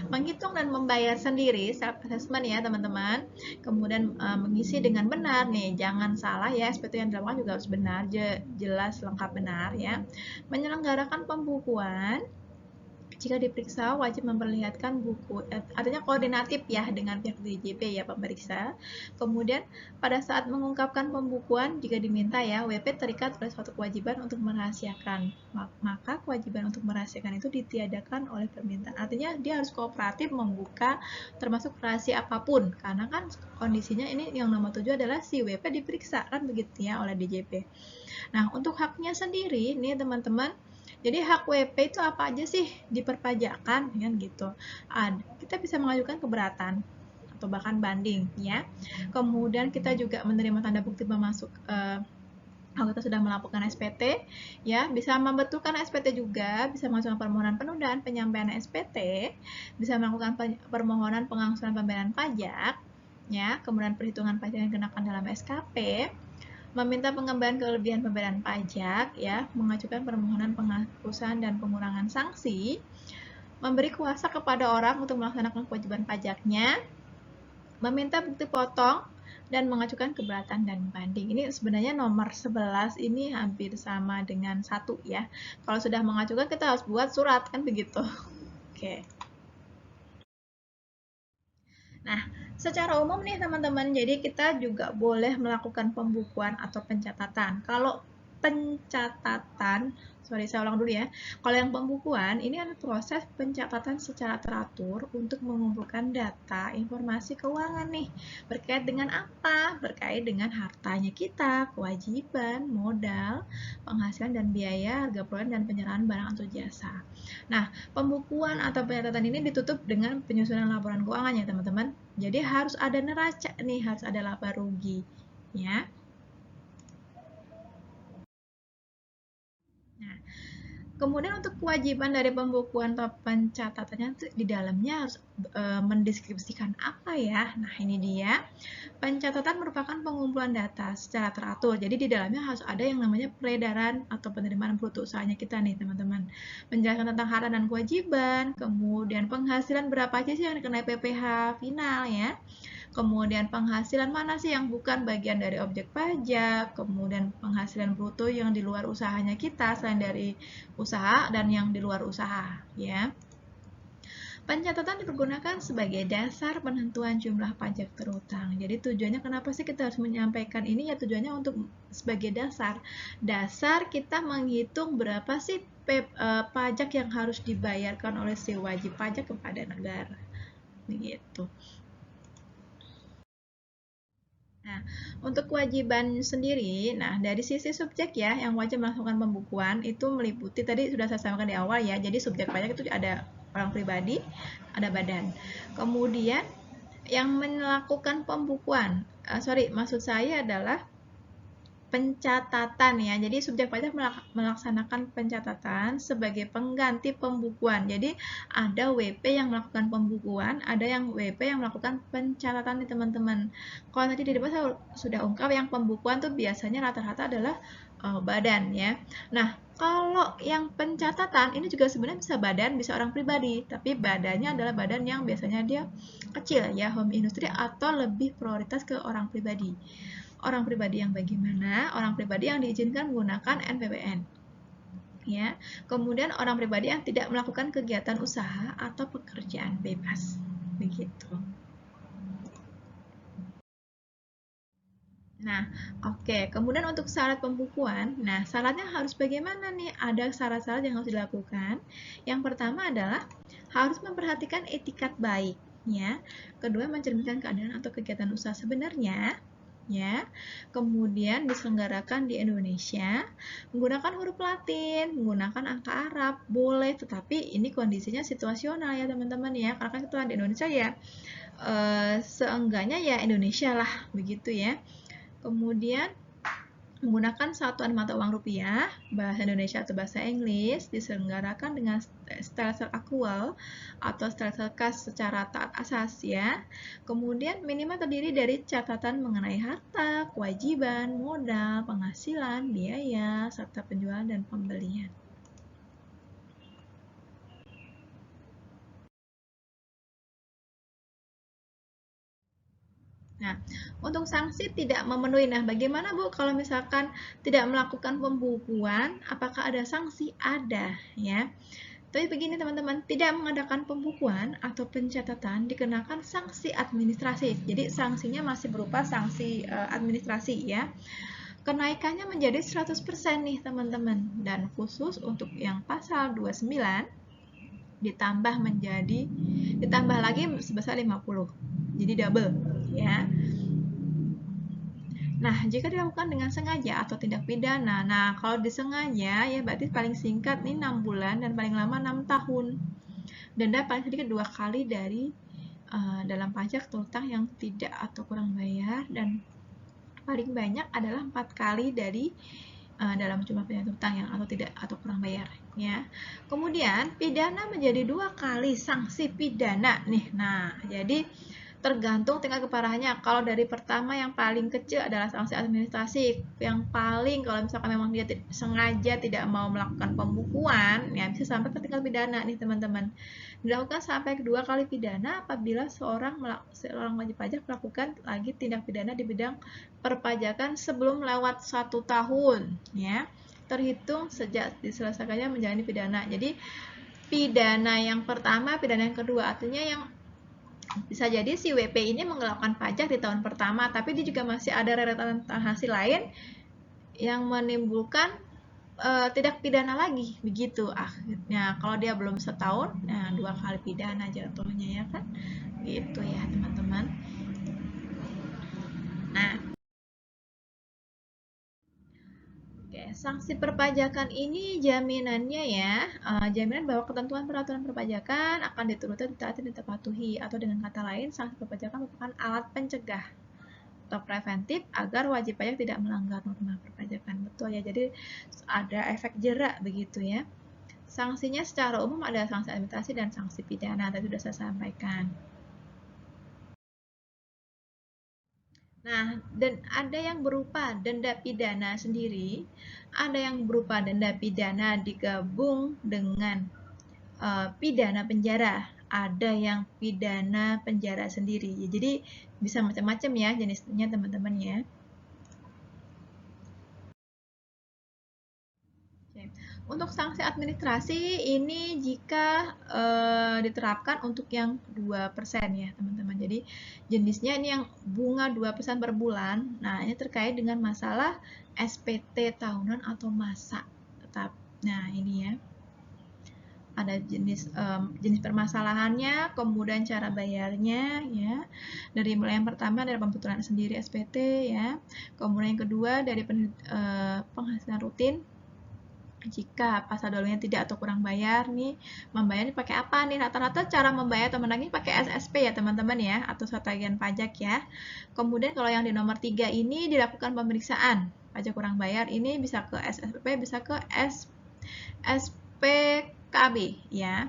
menghitung dan membayar sendiri self assessment ya teman-teman. Kemudian mengisi dengan benar nih, jangan salah ya, SPT yang dilakukan juga harus benar, jelas, lengkap, benar ya. Menyelenggarakan pembukuan, jika diperiksa wajib memperlihatkan buku, artinya koordinatif ya dengan pihak DJP ya pemeriksa. Kemudian pada saat mengungkapkan pembukuan jika diminta ya, WP terikat oleh suatu kewajiban untuk merahasiakan. Maka kewajiban untuk merahasiakan itu ditiadakan oleh permintaan. Artinya dia harus kooperatif membuka termasuk rahasia apapun. Karena kan kondisinya ini yang nomor 7 adalah si WP diperiksa kan begitu ya oleh DJP. Nah, untuk haknya sendiri nih teman-teman, jadi hak WP itu apa aja sih diperpajakan kan gitu. Kita bisa mengajukan keberatan atau bahkan banding ya. Kemudian kita juga menerima tanda bukti memasuk kalau kita sudah melaporkan SPT ya, bisa membetulkan SPT juga, bisa mengajukan permohonan penundaan penyampaian SPT, bisa melakukan permohonan pengangsuran pembayaran pajak ya, kemudian perhitungan pajak yang dikenakan dalam SKP, meminta pengembalian kelebihan pembayaran pajak ya, mengajukan permohonan penghapusan dan pengurangan sanksi, memberi kuasa kepada orang untuk melaksanakan kewajiban pajaknya, meminta bukti potong, dan mengajukan keberatan dan banding. Ini sebenarnya nomor 11 ini hampir sama dengan 1 ya. Kalau sudah mengajukan kita harus buat surat kan begitu. Oke. Nah, secara umum nih teman-teman, jadi kita juga boleh melakukan pembukuan atau pencatatan. Kalau pencatatan, saya ulang dulu ya. Kalau yang pembukuan, ini adalah proses pencatatan secara teratur untuk mengumpulkan data informasi keuangan nih. Berkait dengan apa? Berkait dengan hartanya kita, kewajiban, modal, penghasilan dan biaya, harga produk dan penyerahan barang atau jasa. Nah, pembukuan atau pencatatan ini ditutup dengan penyusunan laporan keuangan ya teman-teman. Jadi harus ada neraca nih, harus ada laba rugi ya. Nah, kemudian untuk kewajiban dari pembukuan atau pencatatannya di dalamnya harus mendeskripsikan apa ya. Nah, ini dia. Pencatatan merupakan pengumpulan data secara teratur. Jadi di dalamnya harus ada yang namanya peredaran atau penerimaan bruto usahanya kita nih, teman-teman. Menjelaskan tentang harta dan kewajiban, kemudian penghasilan berapa aja sih yang dikenai PPh final ya. Kemudian penghasilan mana sih yang bukan bagian dari objek pajak, kemudian penghasilan bruto yang di luar usahanya kita selain dari usaha dan yang di luar usaha ya. Pencatatan dipergunakan sebagai dasar penentuan jumlah pajak terutang. Jadi tujuannya kenapa sih kita harus menyampaikan ini ya, tujuannya untuk sebagai dasar. Dasar kita menghitung berapa sih pajak yang harus dibayarkan oleh si wajib pajak kepada negara. Begitu. Nah, untuk kewajiban sendiri, nah dari sisi subjek ya, yang wajib melakukan pembukuan itu meliputi tadi sudah saya sampaikan di awal ya. Jadi subjek pajak itu ada orang pribadi, ada badan. Kemudian yang melakukan pembukuan, maksud saya adalah pencatatan ya. Jadi subjek pajak melaksanakan pencatatan sebagai pengganti pembukuan. Jadi ada WP yang melakukan pembukuan, ada yang WP yang melakukan pencatatan nih teman-teman. Kalau tadi di depan saya sudah ungkap yang pembukuan tuh biasanya rata-rata adalah badan ya. Nah, kalau yang pencatatan ini juga sebenarnya bisa badan, bisa orang pribadi, tapi badannya adalah badan yang biasanya dia kecil ya, home industry atau lebih prioritas ke orang pribadi. Orang pribadi yang bagaimana? Orang pribadi yang diizinkan menggunakan NPWN. Ya. Kemudian orang pribadi yang tidak melakukan kegiatan usaha atau pekerjaan bebas. Begitu. Nah, oke. Kemudian untuk syarat pembukuan, nah syaratnya harus bagaimana nih? Ada syarat-syarat yang harus dilakukan. Yang pertama adalah harus memperhatikan etikat baik, ya. Kedua, mencerminkan keadaan atau kegiatan usaha sebenarnya, ya. Kemudian diselenggarakan di Indonesia, menggunakan huruf Latin, menggunakan angka Arab, boleh, tetapi ini kondisinya situasional ya teman-teman ya. Karena kan kita di Indonesia ya, seenggaknya ya Indonesia lah, begitu ya. Kemudian menggunakan satuan mata uang rupiah, bahasa Indonesia atau bahasa Inggris, diselenggarakan dengan stelsel aktual atau stelsel kas secara taat asas ya. Kemudian minimal terdiri dari catatan mengenai harta, kewajiban, modal, penghasilan, biaya, serta penjualan dan pembelian. Nah, untuk sanksi tidak memenuhi. Nah, bagaimana Bu kalau misalkan tidak melakukan pembukuan, apakah ada sanksi? Ada, ya. Tapi begini teman-teman, tidak mengadakan pembukuan atau pencatatan dikenakan sanksi administrasi. Jadi sanksinya masih berupa sanksi administrasi ya. Kenaikannya menjadi 100% nih teman-teman. Dan khusus untuk yang pasal 29 ditambah lagi sebesar 50. Jadi double ya. Nah, jika dilakukan dengan sengaja atau tindak pidana, nah kalau disengaja ya berarti paling singkat nih 6 bulan dan paling lama 6 tahun. Denda paling sedikit 2 kali dari dalam pajak terutang yang tidak atau kurang bayar, dan paling banyak adalah 4 kali dari dalam jumlah pidana utang yang atau tidak atau kurang bayar ya. Kemudian pidana menjadi 2 kali sanksi pidana nih. Nah, jadi tergantung tingkat keparahannya. Kalau dari pertama yang paling kecil adalah sanksi administrasi, yang paling kalau misalkan memang dia sengaja tidak mau melakukan pembukuan ya bisa sampai ke tingkat pidana nih teman-teman. Dilakukan sampai kedua kali pidana apabila seorang wajib pajak melakukan lagi tindak pidana di bidang perpajakan sebelum lewat 1 tahun ya, terhitung sejak diselesaikannya menjalani pidana. Jadi pidana yang pertama, pidana yang kedua, artinya yang bisa jadi si WP ini melakukan pajak di tahun pertama, tapi dia juga masih ada rentetan hasil lain yang menimbulkan tidak pidana lagi, begitu. Akhirnya kalau dia belum setahun, nah 2 kali pidana jatuhnya ya kan, gitu ya teman-teman. Nah, sanksi perpajakan ini jaminannya ya, jaminan bahwa ketentuan peraturan perpajakan akan dituruti, ditaati, dan dipatuhi, atau dengan kata lain, sanksi perpajakan merupakan alat pencegah atau preventif agar wajib pajak tidak melanggar norma perpajakan. Betul ya, jadi ada efek jerak begitu ya. Sanksinya secara umum ada sanksi administrasi dan sanksi pidana, tadi sudah saya sampaikan. Nah, dan ada yang berupa denda pidana sendiri, ada yang berupa denda pidana digabung dengan pidana penjara, ada yang pidana penjara sendiri. Jadi bisa macam-macam ya jenisnya teman-teman ya. Untuk sanksi administrasi ini jika diterapkan untuk yang 2% ya teman-teman. Jadi jenisnya ini yang bunga 2% per bulan. Nah, ini terkait dengan masalah SPT tahunan atau masa tetap. Nah, ini ya. Ada jenis permasalahannya, kemudian cara bayarnya ya. Dari mulai yang pertama dari pembetulan sendiri SPT ya. Kemudian yang kedua dari penghasilan rutin. Jika pasaldonya tidak atau kurang bayar nih, membayarnya pakai apa nih? Rata-rata cara membayar atau menagih pakai SSP ya teman-teman ya, atau surat tagihan pajak ya. Kemudian kalau yang di nomor 3 ini dilakukan pemeriksaan pajak kurang bayar, ini bisa ke SSP, bisa ke SPKB ya.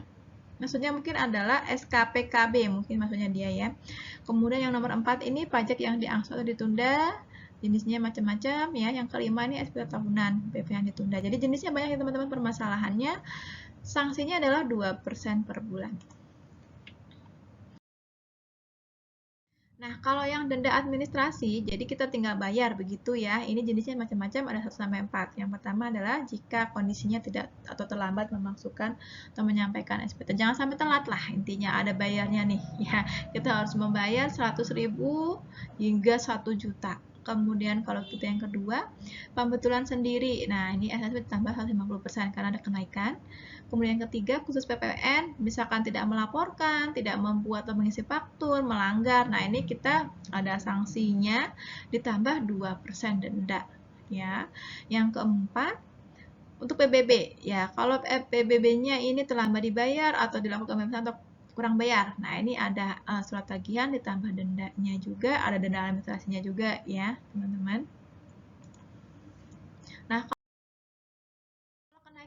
Maksudnya mungkin adalah SKPKB mungkin maksudnya dia ya. Kemudian yang nomor 4 ini pajak yang diangsur atau ditunda, jenisnya macam-macam ya. Yang kelima ini SPT tahunan, PP yang ditunda. Jadi jenisnya banyak ya teman-teman, permasalahannya. Sanksinya adalah 2% per bulan. Nah, kalau yang denda administrasi, jadi kita tinggal bayar begitu ya. Ini jenisnya macam-macam, ada 1 sampai 4. Yang pertama adalah jika kondisinya tidak atau terlambat memasukkan atau menyampaikan SPT. Jangan sampai telat lah, intinya ada bayarnya nih ya. Kita harus membayar 100.000 hingga 1 juta. Kemudian kalau kita yang kedua, pembetulan sendiri. Nah, ini SPT ditambah 150% karena ada kenaikan. Kemudian yang ketiga, khusus PPN, misalkan tidak melaporkan, tidak membuat atau mengisi faktur, melanggar. Nah, ini kita ada sanksinya ditambah 2% denda. Ya. Yang keempat, untuk PBB. Ya, kalau PBB-nya ini terlambat dibayar atau dilakukan pemeriksaan atau kurang bayar. Nah, ini ada surat tagihan ditambah dendanya juga, ada denda administrasinya juga ya, teman-teman. Nah,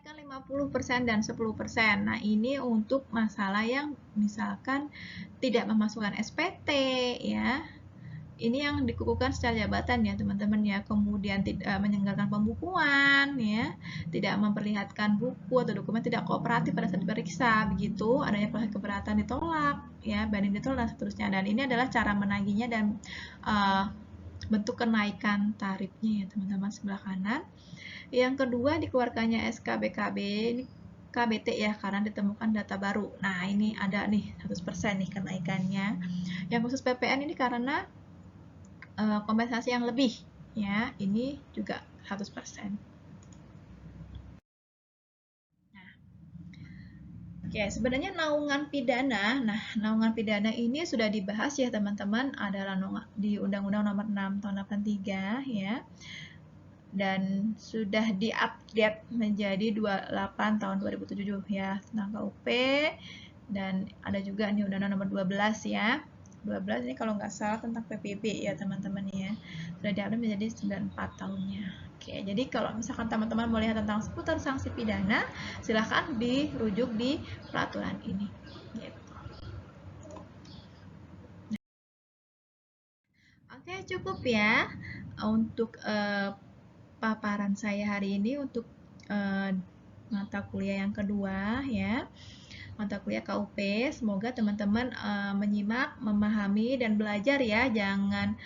50% dan 10%. Nah, ini untuk masalah yang misalkan tidak memasukkan SPT ya. Ini yang dikukuhkan secara jabatan ya, teman-teman ya. Kemudian tidak menyelenggarakan pembukuan ya, tidak memperlihatkan buku atau dokumen, tidak kooperatif pada saat diperiksa begitu, adanya proses keberatan ditolak ya, banding ditolak dan seterusnya. Dan ini adalah cara menagihnya dan bentuk kenaikan tarifnya ya, teman-teman, sebelah kanan. Yang kedua, dikeluarkannya SKBKB, ini KBT ya, karena ditemukan data baru. Nah, ini ada nih 100% nih kenaikannya. Yang khusus PPN ini karena kompensasi yang lebih ya, ini juga 100%. Nah, oke, sebenarnya naungan pidana. Nah, naungan pidana ini sudah dibahas ya teman-teman, adalah di Undang-Undang Nomor 6 Tahun 83 ya. Dan sudah diupdate menjadi 28 tahun 2007 ya, tentang KUP. Dan ada juga nih Undang-Undang Nomor 12 ya. 12 ini kalau nggak salah tentang PPB ya teman-teman ya. Sudah diupdate menjadi 94 tahunnya. Oke, jadi kalau misalkan teman-teman mau lihat tentang seputar sanksi pidana, silahkan dirujuk di peraturan ini. Gitu. Oke, cukup ya untuk paparan saya hari ini untuk mata kuliah yang kedua ya, mata kuliah KUP. Semoga teman-teman menyimak, memahami, dan belajar ya. Jangan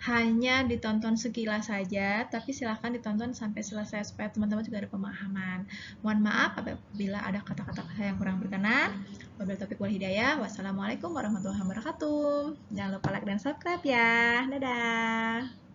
hanya ditonton sekilas saja, tapi silahkan ditonton sampai selesai supaya teman-teman juga ada pemahaman. Mohon maaf apabila ada kata-kata saya yang kurang berkenan. Wabillahi taufiq wal hidayah. Wassalamualaikum warahmatullahi wabarakatuh. Jangan lupa like dan subscribe ya. Dadah.